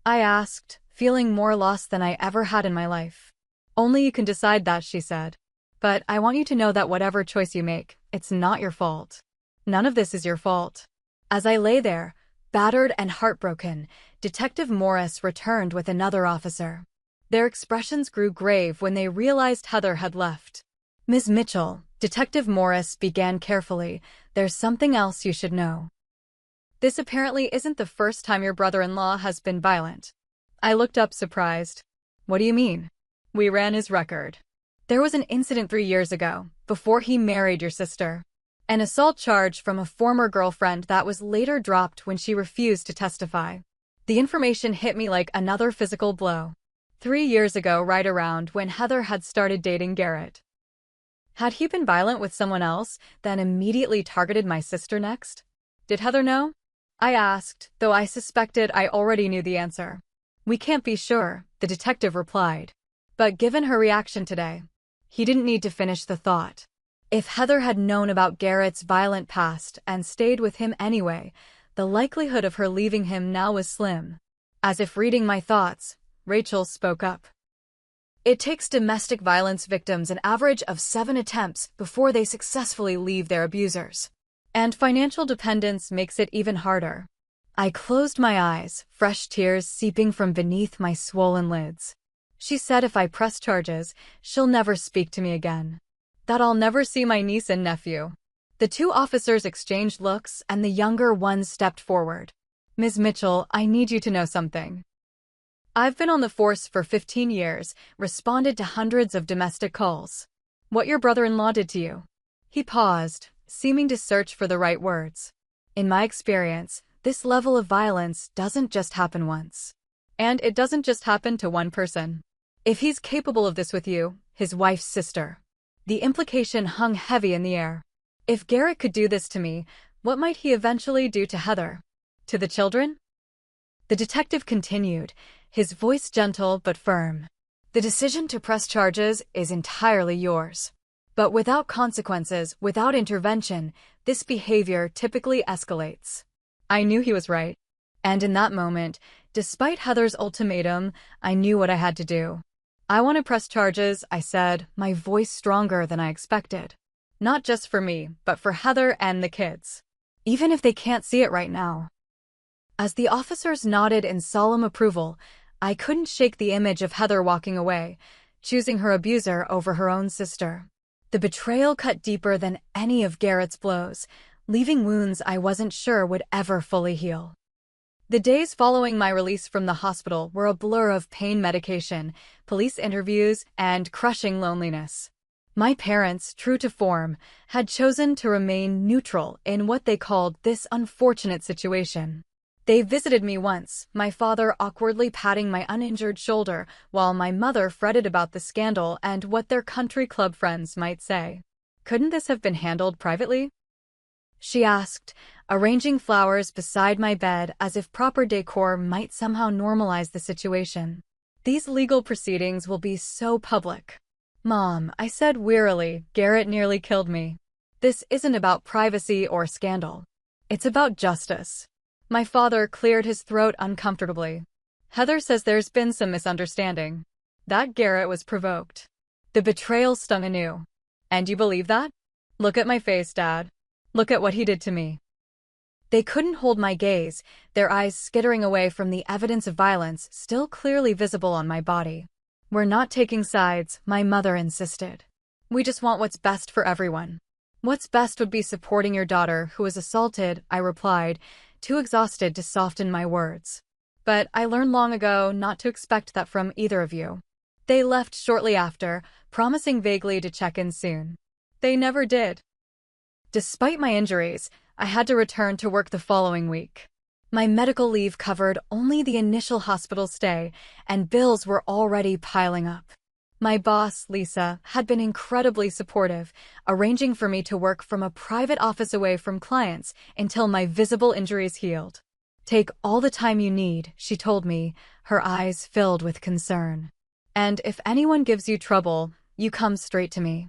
I asked, feeling more lost than I ever had in my life. Only you can decide that, she said. But I want you to know that whatever choice you make, it's not your fault. None of this is your fault. As I lay there, battered and heartbroken, Detective Morris returned with another officer. Their expressions grew grave when they realized Heather had left. Ms. Mitchell, Detective Morris began carefully, there's something else you should know. This apparently isn't the first time your brother-in-law has been violent. I looked up surprised. What do you mean? We ran his record. There was an incident 3 years ago, before he married your sister. An assault charge from a former girlfriend that was later dropped when she refused to testify. The information hit me like another physical blow. 3 years ago, right around when Heather had started dating Garrett. Had he been violent with someone else, then immediately targeted my sister next? Did Heather know? I asked, though I suspected I already knew the answer. We can't be sure, the detective replied. But given her reaction today, he didn't need to finish the thought. If Heather had known about Garrett's violent past and stayed with him anyway, the likelihood of her leaving him now was slim. As if reading my thoughts, Rachel spoke up. It takes domestic violence victims an average of 7 attempts before they successfully leave their abusers. And financial dependence makes it even harder. I closed my eyes, fresh tears seeping from beneath my swollen lids. She said if I press charges, she'll never speak to me again. That I'll never see my niece and nephew. The two officers exchanged looks, and the younger one stepped forward. Ms. Mitchell, I need you to know something. I've been on the force for 15 years, responded to hundreds of domestic calls. What your brother-in-law did to you? He paused, seeming to search for the right words. In my experience, this level of violence doesn't just happen once. And it doesn't just happen to one person. If he's capable of this with you, his wife's sister. The implication hung heavy in the air. If Garrett could do this to me, what might he eventually do to Heather? To the children? The detective continued, his voice gentle but firm. The decision to press charges is entirely yours. But without consequences, without intervention, this behavior typically escalates. I knew he was right. And in that moment, despite Heather's ultimatum, I knew what I had to do. I want to press charges, I said, my voice stronger than I expected. Not just for me, but for Heather and the kids. Even if they can't see it right now. As the officers nodded in solemn approval, I couldn't shake the image of Heather walking away, choosing her abuser over her own sister. The betrayal cut deeper than any of Garrett's blows, leaving wounds I wasn't sure would ever fully heal. The days following my release from the hospital were a blur of pain medication, police interviews, and crushing loneliness. My parents, true to form, had chosen to remain neutral in what they called this unfortunate situation. They visited me once, my father awkwardly patting my uninjured shoulder, while my mother fretted about the scandal and what their country club friends might say. Couldn't this have been handled privately? She asked, arranging flowers beside my bed as if proper decor might somehow normalize the situation. These legal proceedings will be so public. Mom, I said wearily, Garrett nearly killed me. This isn't about privacy or scandal. It's about justice. My father cleared his throat uncomfortably. Heather says there's been some misunderstanding. That Garrett was provoked. The betrayal stung anew. And you believe that? Look at my face, Dad. Look at what he did to me. They couldn't hold my gaze, their eyes skittering away from the evidence of violence still clearly visible on my body. We're not taking sides, my mother insisted. We just want what's best for everyone. What's best would be supporting your daughter who was assaulted, I replied, too exhausted to soften my words. But I learned long ago not to expect that from either of you. They left shortly after, promising vaguely to check in soon. They never did. Despite my injuries, I had to return to work the following week. My medical leave covered only the initial hospital stay, and bills were already piling up. My boss, Lisa, had been incredibly supportive, arranging for me to work from a private office away from clients until my visible injuries healed. Take all the time you need, she told me, her eyes filled with concern. And if anyone gives you trouble, you come straight to me.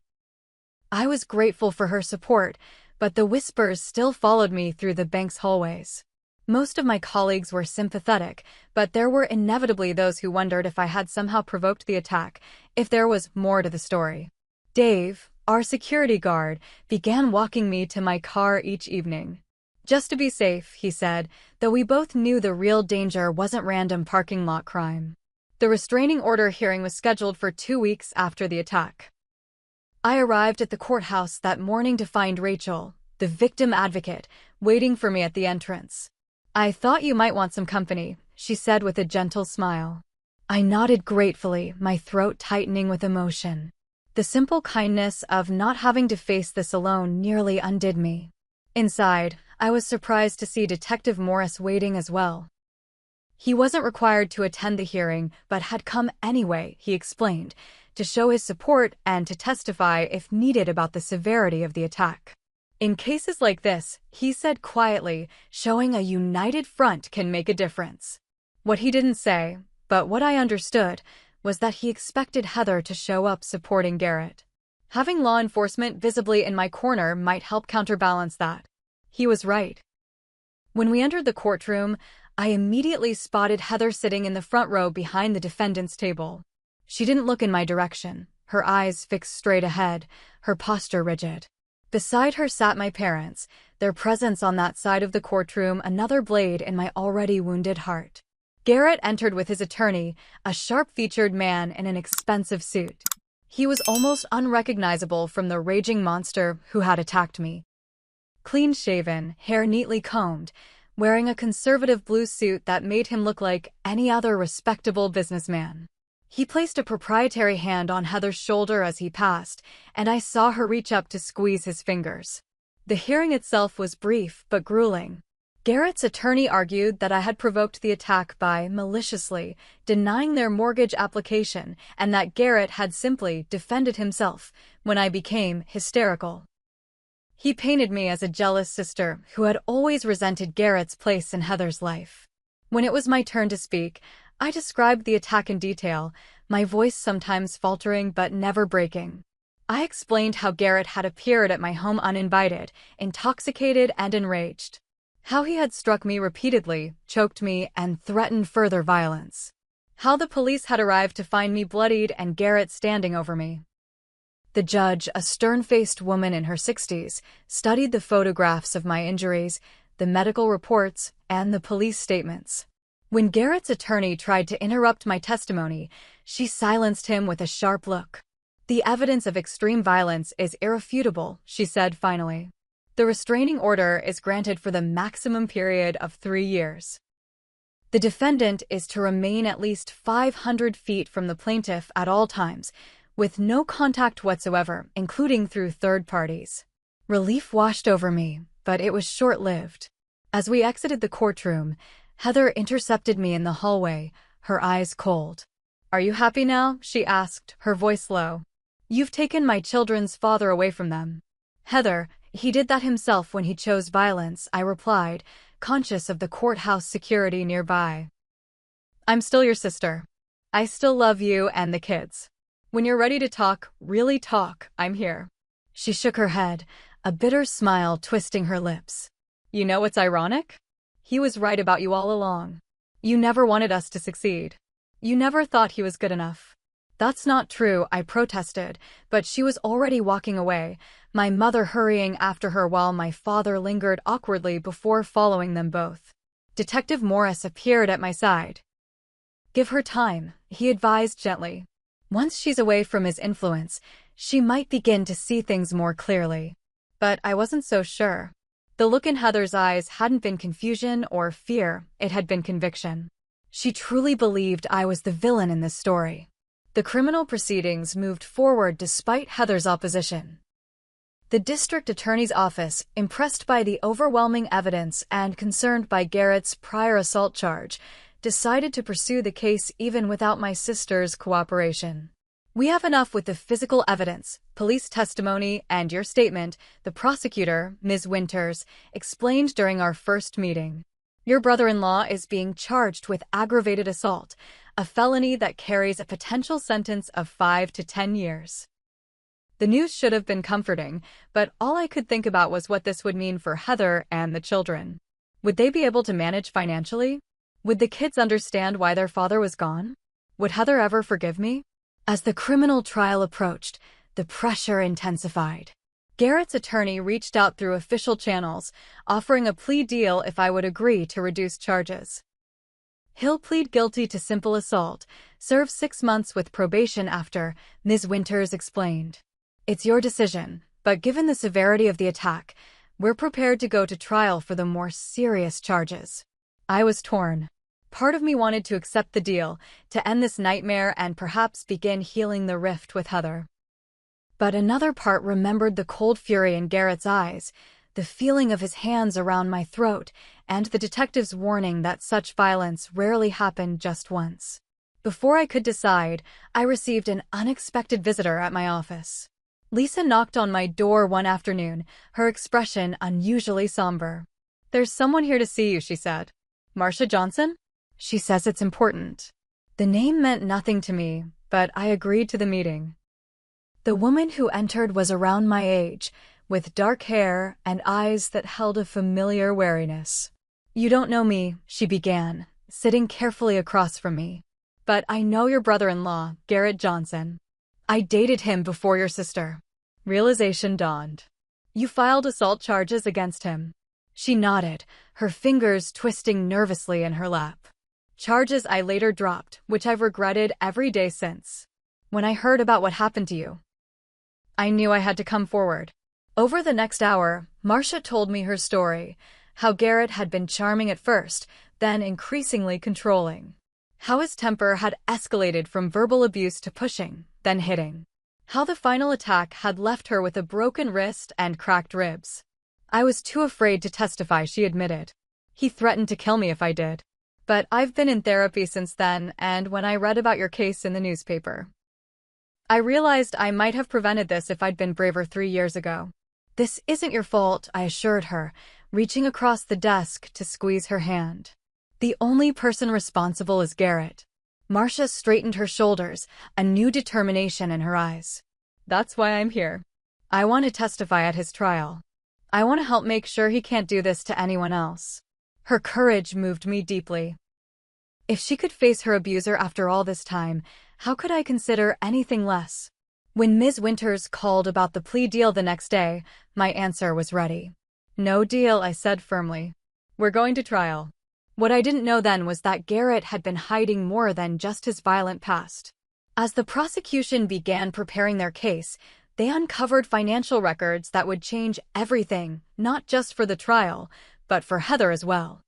I was grateful for her support, but the whispers still followed me through the bank's hallways. Most of my colleagues were sympathetic, but there were inevitably those who wondered if I had somehow provoked the attack, if there was more to the story. Dave, our security guard, began walking me to my car each evening. Just to be safe, he said, though we both knew the real danger wasn't random parking lot crime. The restraining order hearing was scheduled for 2 weeks after the attack. I arrived at the courthouse that morning to find Rachel, the victim advocate, waiting for me at the entrance. I thought you might want some company, she said with a gentle smile. I nodded gratefully, my throat tightening with emotion. The simple kindness of not having to face this alone nearly undid me. Inside, I was surprised to see Detective Morris waiting as well. He wasn't required to attend the hearing, but had come anyway, he explained, to show his support and to testify if needed about the severity of the attack. In cases like this, he said quietly, showing a united front can make a difference. What he didn't say, but what I understood, was that he expected Heather to show up supporting Garrett. Having law enforcement visibly in my corner might help counterbalance that. He was right. When we entered the courtroom, I immediately spotted Heather sitting in the front row behind the defendant's table. She didn't look in my direction, her eyes fixed straight ahead, her posture rigid. Beside her sat my parents, their presence on that side of the courtroom another blade in my already wounded heart. Garrett entered with his attorney, a sharp-featured man in an expensive suit. He was almost unrecognizable from the raging monster who had attacked me. Clean-shaven, hair neatly combed, wearing a conservative blue suit that made him look like any other respectable businessman. He placed a proprietary hand on Heather's shoulder as he passed, and I saw her reach up to squeeze his fingers. The hearing itself was brief but grueling. Garrett's attorney argued that I had provoked the attack by maliciously denying their mortgage application and that Garrett had simply defended himself when I became hysterical. He painted me as a jealous sister who had always resented Garrett's place in Heather's life. When it was my turn to speak, I described the attack in detail, my voice sometimes faltering but never breaking. I explained how Garrett had appeared at my home uninvited, intoxicated and enraged. How he had struck me repeatedly, choked me, and threatened further violence. How the police had arrived to find me bloodied and Garrett standing over me. The judge, a stern-faced woman in her 60s, studied the photographs of my injuries, the medical reports, and the police statements. When Garrett's attorney tried to interrupt my testimony, she silenced him with a sharp look. "The evidence of extreme violence is irrefutable," she said finally. "The restraining order is granted for the maximum period of 3 years. The defendant is to remain at least 500 feet from the plaintiff at all times, with no contact whatsoever, including through third parties." Relief washed over me, but it was short-lived. As we exited the courtroom, Heather intercepted me in the hallway, her eyes cold. "Are you happy now?" she asked, her voice low. "You've taken my children's father away from them." "Heather, he did that himself when he chose violence," I replied, conscious of the courthouse security nearby. "I'm still your sister. I still love you and the kids. When you're ready to talk, really talk, I'm here." She shook her head, a bitter smile twisting her lips. "You know what's ironic? He was right about you all along. You never wanted us to succeed. You never thought he was good enough." "That's not true," I protested, but she was already walking away, my mother hurrying after her while my father lingered awkwardly before following them both. Detective Morris appeared at my side. "Give her time," he advised gently. "Once she's away from his influence, she might begin to see things more clearly." But I wasn't so sure. The look in Heather's eyes hadn't been confusion or fear, it had been conviction. She truly believed I was the villain in this story. The criminal proceedings moved forward despite Heather's opposition. The district attorney's office, impressed by the overwhelming evidence and concerned by Garrett's prior assault charge, decided to pursue the case even without my sister's cooperation. "We have enough with the physical evidence, police testimony, and your statement," the prosecutor, Ms. Winters, explained during our first meeting. "Your brother-in-law is being charged with aggravated assault, a felony that carries a potential sentence of 5 to 10 years. The news should have been comforting, but all I could think about was what this would mean for Heather and the children. Would they be able to manage financially? Would the kids understand why their father was gone? Would Heather ever forgive me? As the criminal trial approached, the pressure intensified. Garrett's attorney reached out through official channels, offering a plea deal if I would agree to reduce charges. He'll plead guilty to simple assault, serve 6 months with probation after, Ms. Winters explained. "It's your decision, but given the severity of the attack, we're prepared to go to trial for the more serious charges." I was torn. Part of me wanted to accept the deal, to end this nightmare and perhaps begin healing the rift with Heather. But another part remembered the cold fury in Garrett's eyes, the feeling of his hands around my throat, and the detective's warning that such violence rarely happened just once. Before I could decide, I received an unexpected visitor at my office. Lisa knocked on my door one afternoon, her expression unusually somber. "There's someone here to see you," she said. "Marcia Johnson? She says it's important." The name meant nothing to me, but I agreed to the meeting. The woman who entered was around my age, with dark hair and eyes that held a familiar wariness. "You don't know me," she began, sitting carefully across from me. But I know your brother-in-law, Garrett Johnson. I dated him before your sister. Realization dawned. You filed assault charges against him. She nodded, her fingers twisting nervously in her lap. Charges I later dropped, which I've regretted every day since. When I heard about what happened to you, I knew I had to come forward. Over the next hour, Marcia told me her story, how Garrett had been charming at first, then increasingly controlling. How his temper had escalated from verbal abuse to pushing, then hitting. How the final attack had left her with a broken wrist and cracked ribs. I was too afraid to testify, she admitted. He threatened to kill me if I did. But I've been in therapy since then, and when I read about your case in the newspaper, I realized I might have prevented this if I'd been braver 3 years ago. This isn't your fault, I assured her, reaching across the desk to squeeze her hand. The only person responsible is Garrett. Marcia straightened her shoulders, a new determination in her eyes. That's why I'm here. I want to testify at his trial. I want to help make sure he can't do this to anyone else. Her courage moved me deeply. If she could face her abuser after all this time, how could I consider anything less? When Ms. Winters called about the plea deal the next day, my answer was ready. No deal, I said firmly. We're going to trial. What I didn't know then was that Garrett had been hiding more than just his violent past. As the prosecution began preparing their case, they uncovered financial records that would change everything, not just for the trial, but for Heather as well.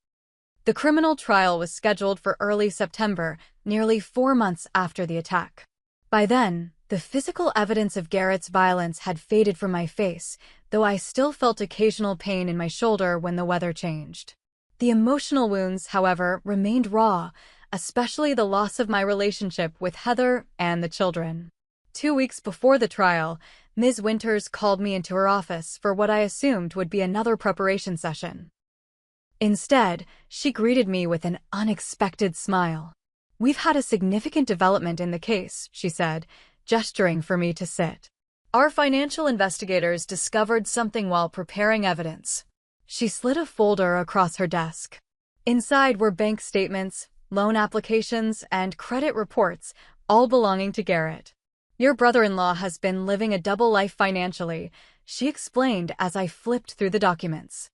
The criminal trial was scheduled for early September, nearly 4 months after the attack. By then, the physical evidence of Garrett's violence had faded from my face, though I still felt occasional pain in my shoulder when the weather changed. The emotional wounds, however, remained raw, especially the loss of my relationship with Heather and the children. 2 weeks before the trial, Ms. Winters called me into her office for what I assumed would be another preparation session. Instead, she greeted me with an unexpected smile. We've had a significant development in the case, she said, gesturing for me to sit. Our financial investigators discovered something while preparing evidence. She slid a folder across her desk. Inside were bank statements, loan applications, and credit reports, all belonging to Garrett. Your brother-in-law has been living a double life financially, she explained as I flipped through the documents.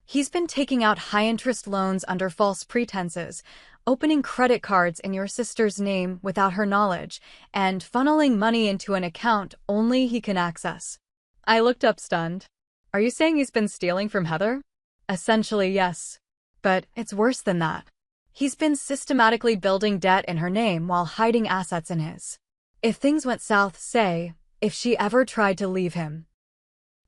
He's been taking out high-interest loans under false pretenses, opening credit cards in your sister's name without her knowledge, and funneling money into an account only he can access. I looked up stunned. Are you saying he's been stealing from Heather? Essentially, yes. But it's worse than that. He's been systematically building debt in her name while hiding assets in his. If things went south, say, if she ever tried to leave him,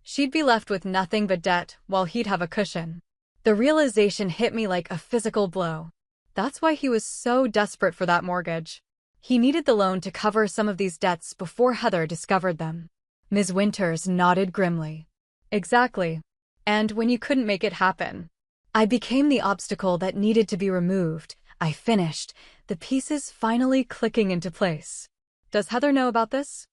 she'd be left with nothing but debt while he'd have a cushion. The realization hit me like a physical blow. That's why he was so desperate for that mortgage. He needed the loan to cover some of these debts before Heather discovered them. Ms. Winters nodded grimly. Exactly. And when you couldn't make it happen, I became the obstacle that needed to be removed. I finished, the pieces finally clicking into place. Does Heather know about this?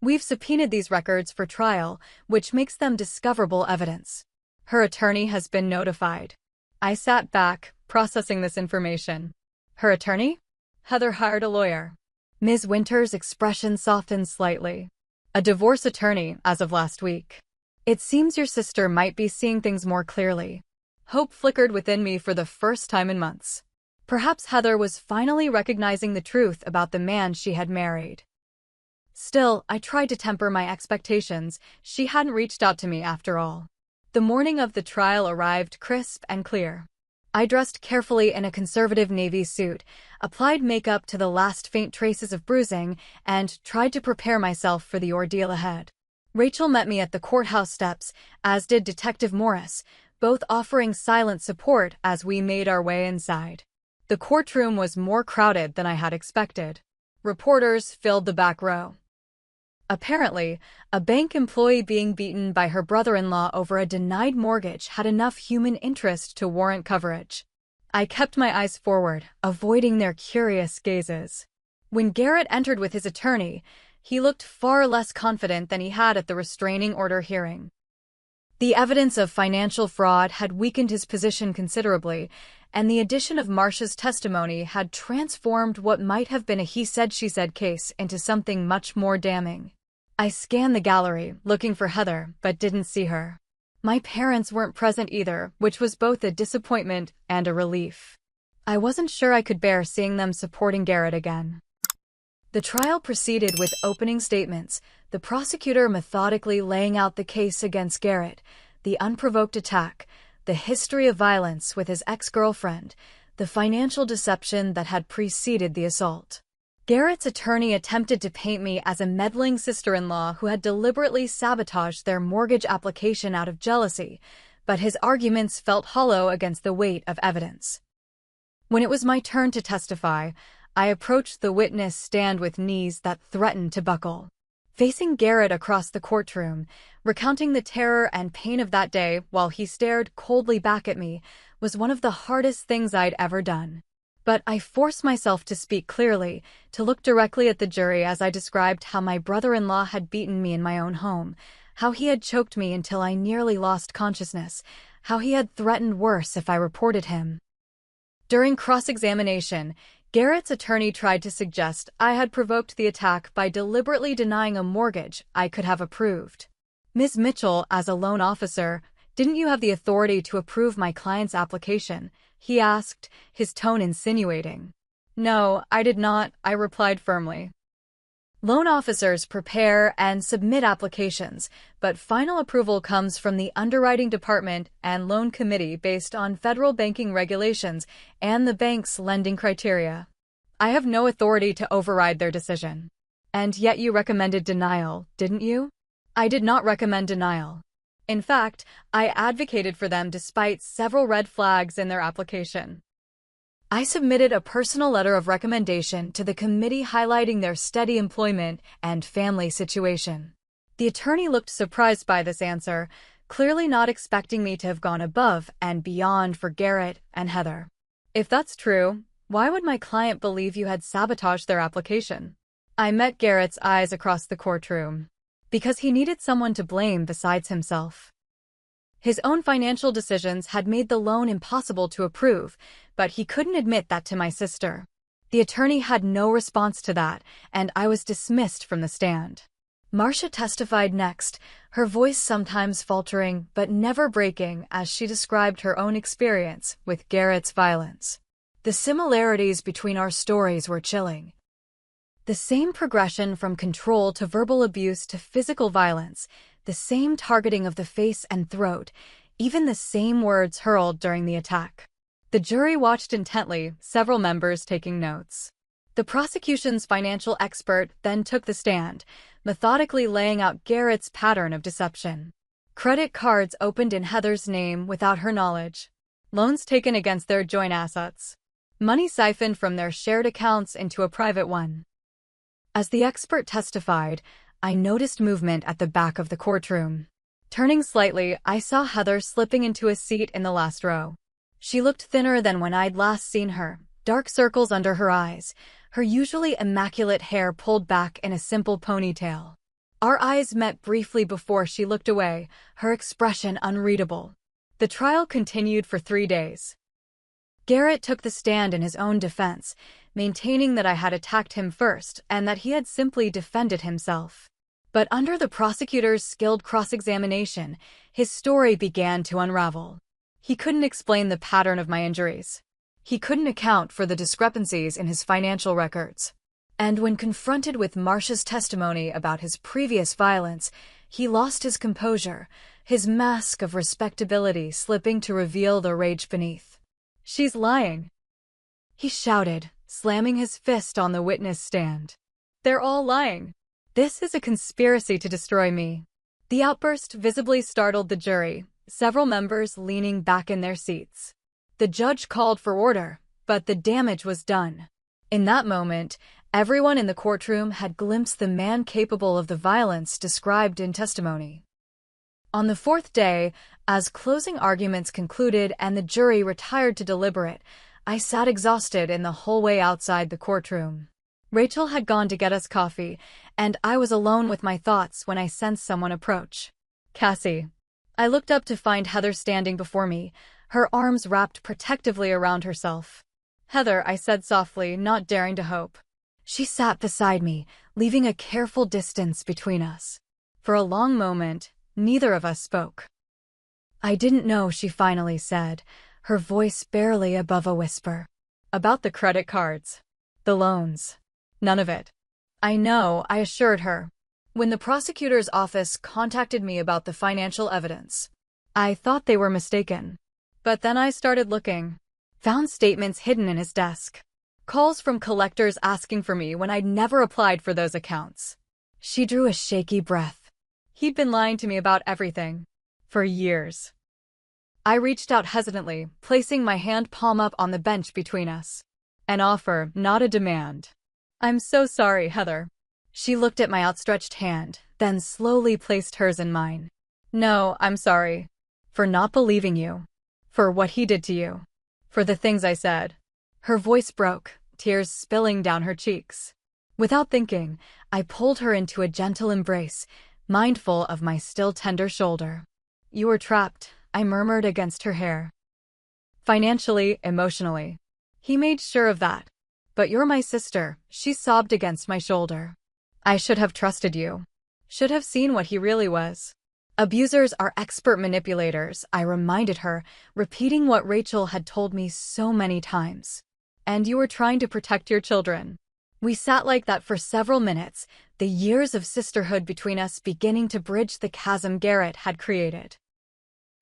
We've subpoenaed these records for trial, which makes them discoverable evidence. Her attorney has been notified. I sat back, processing this information. Her attorney? Heather hired a lawyer. Ms. Winters' expression softened slightly. A divorce attorney, as of last week. It seems your sister might be seeing things more clearly. Hope flickered within me for the first time in months. Perhaps Heather was finally recognizing the truth about the man she had married. Still, I tried to temper my expectations. She hadn't reached out to me after all. The morning of the trial arrived crisp and clear. I dressed carefully in a conservative navy suit, applied makeup to the last faint traces of bruising, and tried to prepare myself for the ordeal ahead. Rachel met me at the courthouse steps, as did Detective Morris, both offering silent support as we made our way inside. The courtroom was more crowded than I had expected. Reporters filled the back row. Apparently, a bank employee being beaten by her brother-in-law over a denied mortgage had enough human interest to warrant coverage. I kept my eyes forward, avoiding their curious gazes. When Garrett entered with his attorney, he looked far less confident than he had at the restraining order hearing. The evidence of financial fraud had weakened his position considerably, and the addition of Marcia's testimony had transformed what might have been a he-said-she-said case into something much more damning. I scanned the gallery, looking for Heather, but didn't see her. My parents weren't present either, which was both a disappointment and a relief. I wasn't sure I could bear seeing them supporting Garrett again. The trial proceeded with opening statements, the prosecutor methodically laying out the case against Garrett, the unprovoked attack, the history of violence with his ex-girlfriend, the financial deception that had preceded the assault. Garrett's attorney attempted to paint me as a meddling sister-in-law who had deliberately sabotaged their mortgage application out of jealousy, but his arguments felt hollow against the weight of evidence. When it was my turn to testify, I approached the witness stand with knees that threatened to buckle. Facing Garrett across the courtroom, recounting the terror and pain of that day while he stared coldly back at me, was one of the hardest things I'd ever done. But I forced myself to speak clearly, to look directly at the jury as I described how my brother-in-law had beaten me in my own home, how he had choked me until I nearly lost consciousness, how he had threatened worse if I reported him. During cross-examination, Garrett's attorney tried to suggest I had provoked the attack by deliberately denying a mortgage I could have approved. Ms. Mitchell, as a loan officer, didn't you have the authority to approve my client's application? He asked, his tone insinuating. No, I did not, I replied firmly. Loan officers prepare and submit applications, but final approval comes from the underwriting department and loan committee based on federal banking regulations and the bank's lending criteria. I have no authority to override their decision. And yet you recommended denial, didn't you? I did not recommend denial. In fact, I advocated for them despite several red flags in their application. I submitted a personal letter of recommendation to the committee highlighting their steady employment and family situation. The attorney looked surprised by this answer, clearly not expecting me to have gone above and beyond for Garrett and Heather. If that's true, why would my client believe you had sabotaged their application? I met Garrett's eyes across the courtroom. Because he needed someone to blame besides himself. His own financial decisions had made the loan impossible to approve, but he couldn't admit that to my sister. The attorney had no response to that, and I was dismissed from the stand. Marcia testified next, her voice sometimes faltering but never breaking as she described her own experience with Garrett's violence. The similarities between our stories were chilling. The same progression from control to verbal abuse to physical violence, the same targeting of the face and throat, even the same words hurled during the attack. The jury watched intently, several members taking notes. The prosecution's financial expert then took the stand, methodically laying out Garrett's pattern of deception. Credit cards opened in Heather's name without her knowledge. Loans taken against their joint assets. Money siphoned from their shared accounts into a private one. As the expert testified, I noticed movement at the back of the courtroom. Turning slightly, I saw Heather slipping into a seat in the last row. She looked thinner than when I'd last seen her, dark circles under her eyes, her usually immaculate hair pulled back in a simple ponytail. Our eyes met briefly before she looked away, her expression unreadable. The trial continued for 3 days. Garrett took the stand in his own defense, maintaining that I had attacked him first and that he had simply defended himself. But under the prosecutor's skilled cross-examination, his story began to unravel. He couldn't explain the pattern of my injuries. He couldn't account for the discrepancies in his financial records. And when confronted with Marcia's testimony about his previous violence, he lost his composure, his mask of respectability slipping to reveal the rage beneath. "She's lying," he shouted, slamming his fist on the witness stand. "They're all lying. This is a conspiracy to destroy me." The outburst visibly startled the jury, several members leaning back in their seats. The judge called for order, but the damage was done. In that moment, everyone in the courtroom had glimpsed the man capable of the violence described in testimony. On the 4th day, as closing arguments concluded and the jury retired to deliberate, I sat exhausted in the hallway outside the courtroom. Rachel had gone to get us coffee, and I was alone with my thoughts when I sensed someone approach. "Cassie." I looked up to find Heather standing before me, her arms wrapped protectively around herself. "Heather," I said softly, not daring to hope. She sat beside me, leaving a careful distance between us. For a long moment, neither of us spoke. "I didn't know," she finally said, her voice barely above a whisper. "About the credit cards. The loans. None of it." "I know," I assured her. "When the prosecutor's office contacted me about the financial evidence, I thought they were mistaken. But then I started looking. Found statements hidden in his desk. Calls from collectors asking for me when I'd never applied for those accounts." She drew a shaky breath. "He'd been lying to me about everything. For years." I reached out hesitantly, placing my hand palm up on the bench between us. "An offer, not a demand." "I'm so sorry, Heather." She looked at my outstretched hand, then slowly placed hers in mine. "No, I'm sorry. For not believing you. For what he did to you. For the things I said." Her voice broke, tears spilling down her cheeks. Without thinking, I pulled her into a gentle embrace, mindful of my still tender shoulder. "You were trapped," I murmured against her hair. "Financially, emotionally. He made sure of that. But you're my sister," she sobbed against my shoulder. "I should have trusted you. Should have seen what he really was." "Abusers are expert manipulators," I reminded her, repeating what Rachel had told me so many times. "And you were trying to protect your children." We sat like that for several minutes, the years of sisterhood between us beginning to bridge the chasm Garrett had created.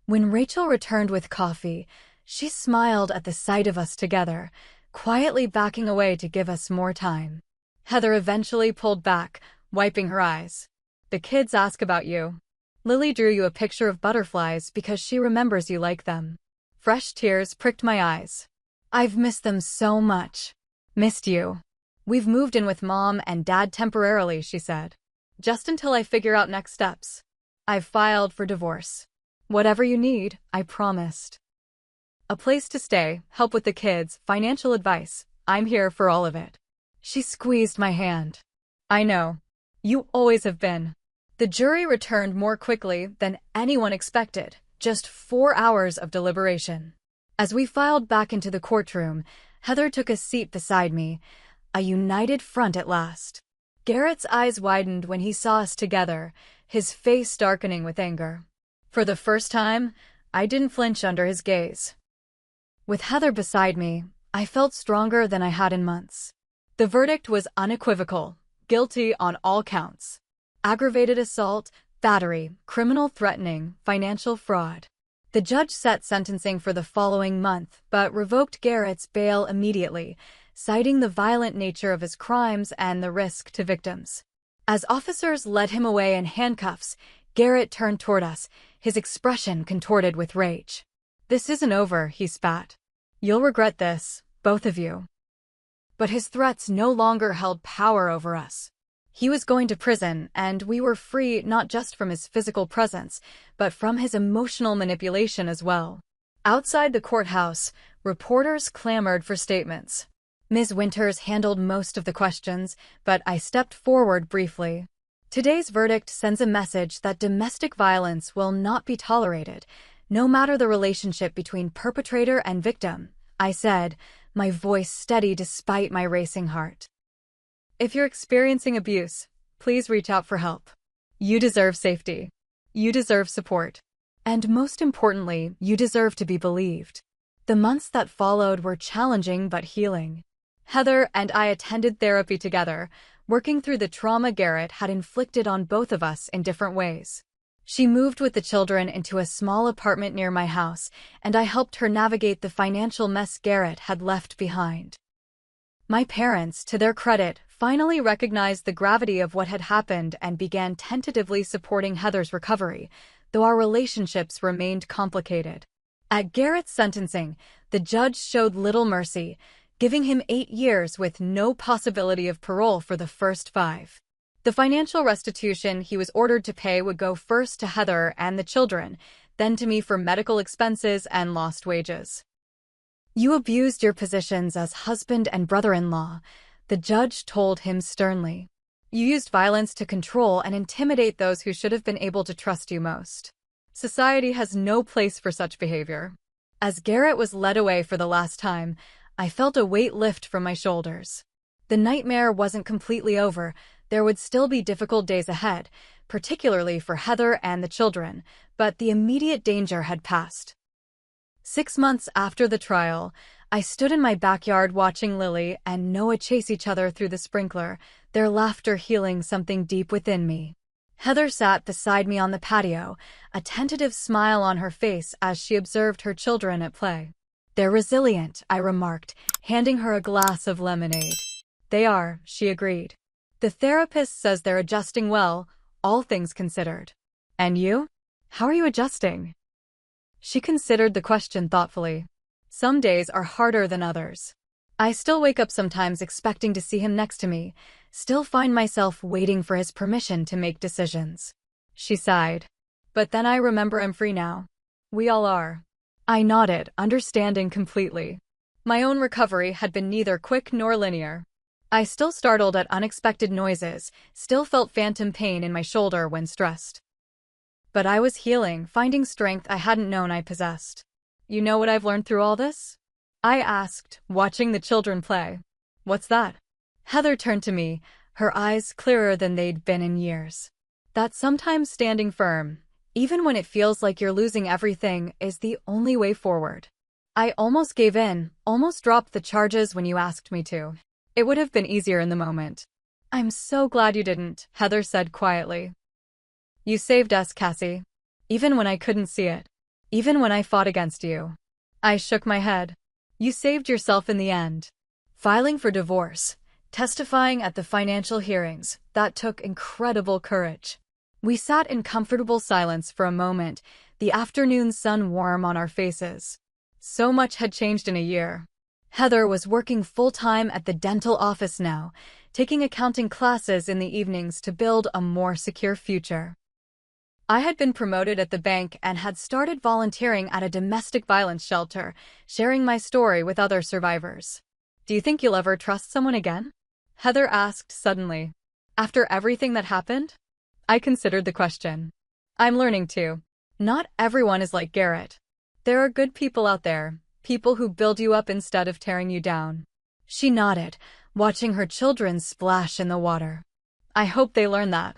When Rachel returned with coffee, she smiled at the sight of us together, quietly backing away to give us more time. Heather eventually pulled back, wiping her eyes. "The kids ask about you. Lily drew you a picture of butterflies because she remembers you like them." Fresh tears pricked my eyes. "I've missed them so much." "Missed you. We've moved in with Mom and Dad temporarily," she said. "Just until I figure out next steps. I've filed for divorce. Whatever you need," I promised. "A place to stay, help with the kids, financial advice. I'm here for all of it." She squeezed my hand. "I know. You always have been." The jury returned more quickly than anyone expected, just 4 hours of deliberation. As we filed back into the courtroom, Heather took a seat beside me, a united front at last. Garrett's eyes widened when he saw us together, his face darkening with anger. For the first time, I didn't flinch under his gaze. With Heather beside me, I felt stronger than I had in months. The verdict was unequivocal, guilty on all counts. Aggravated assault, battery, criminal threatening, financial fraud. The judge set sentencing for the following month, but revoked Garrett's bail immediately, citing the violent nature of his crimes and the risk to victims. As officers led him away in handcuffs, Garrett turned toward us, his expression contorted with rage. "This isn't over," he spat. "You'll regret this, both of you." But his threats no longer held power over us. He was going to prison, and we were free not just from his physical presence, but from his emotional manipulation as well. Outside the courthouse, reporters clamored for statements. Ms. Winters handled most of the questions, but I stepped forward briefly. "Today's verdict sends a message that domestic violence will not be tolerated, no matter the relationship between perpetrator and victim," I said, my voice steady despite my racing heart. "If you're experiencing abuse, please reach out for help. You deserve safety. You deserve support. And most importantly, you deserve to be believed." The months that followed were challenging but healing. Heather and I attended therapy together, working through the trauma Garrett had inflicted on both of us in different ways. She moved with the children into a small apartment near my house, and I helped her navigate the financial mess Garrett had left behind. My parents, to their credit, finally recognized the gravity of what had happened and began tentatively supporting Heather's recovery, though our relationships remained complicated. At Garrett's sentencing, the judge showed little mercy, giving him 8 years with no possibility of parole for the first 5. The financial restitution he was ordered to pay would go first to Heather and the children, then to me for medical expenses and lost wages. "You abused your positions as husband and brother-in-law," the judge told him sternly. "You used violence to control and intimidate those who should have been able to trust you most. Society has no place for such behavior." As Garrett was led away for the last time, I felt a weight lift from my shoulders. The nightmare wasn't completely over. There would still be difficult days ahead, particularly for Heather and the children, but the immediate danger had passed. 6 months after the trial, I stood in my backyard watching Lily and Noah chase each other through the sprinkler, their laughter healing something deep within me. Heather sat beside me on the patio, a tentative smile on her face as she observed her children at play. "They're resilient," I remarked, handing her a glass of lemonade. "They are," she agreed. "The therapist says they're adjusting well, all things considered." "And you? How are you adjusting?" She considered the question thoughtfully. "Some days are harder than others. I still wake up sometimes expecting to see him next to me, still find myself waiting for his permission to make decisions." She sighed. "But then I remember I'm free now. We all are." I nodded, understanding completely. My own recovery had been neither quick nor linear. I still startled at unexpected noises, still felt phantom pain in my shoulder when stressed. But I was healing, finding strength I hadn't known I possessed. "You know what I've learned through all this?" I asked, watching the children play. "What's that?" Heather turned to me, her eyes clearer than they'd been in years. "That sometimes standing firm, even when it feels like you're losing everything, is the only way forward." I almost gave in, almost dropped the charges when you asked me to. It would have been easier in the moment. "I'm so glad you didn't," Heather said quietly. "You saved us, Cassie. Even when I couldn't see it. Even when I fought against you." I shook my head. "You saved yourself in the end. Filing for divorce, testifying at the financial hearings, that took incredible courage." We sat in comfortable silence for a moment, the afternoon sun warm on our faces. So much had changed in a year. Heather was working full-time at the dental office now, taking accounting classes in the evenings to build a more secure future. I had been promoted at the bank and had started volunteering at a domestic violence shelter, sharing my story with other survivors. "Do you think you'll ever trust someone again?" Heather asked suddenly. "After everything that happened?" I considered the question. "I'm learning to. Not everyone is like Garrett. There are good people out there, people who build you up instead of tearing you down." She nodded, watching her children splash in the water. "I hope they learn that.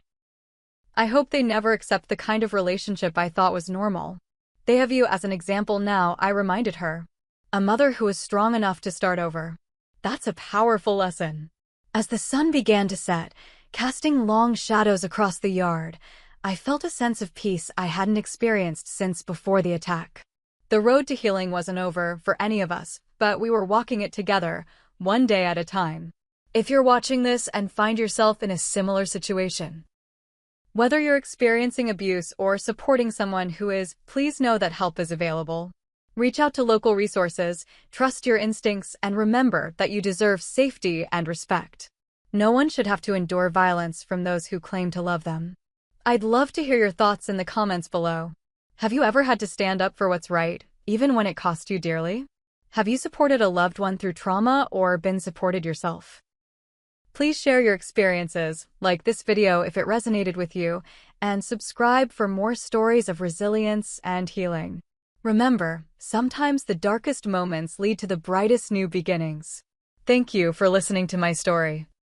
I hope they never accept the kind of relationship I thought was normal. They have you as an example now," I reminded her. "A mother who is strong enough to start over. That's a powerful lesson." As the sun began to set, casting long shadows across the yard, I felt a sense of peace I hadn't experienced since before the attack. The road to healing wasn't over for any of us, but we were walking it together, one day at a time. If you're watching this and find yourself in a similar situation, whether you're experiencing abuse or supporting someone who is, please know that help is available. Reach out to local resources, trust your instincts, and remember that you deserve safety and respect. No one should have to endure violence from those who claim to love them. I'd love to hear your thoughts in the comments below. Have you ever had to stand up for what's right, even when it cost you dearly? Have you supported a loved one through trauma or been supported yourself? Please share your experiences, like this video if it resonated with you, and subscribe for more stories of resilience and healing. Remember, sometimes the darkest moments lead to the brightest new beginnings. Thank you for listening to my story.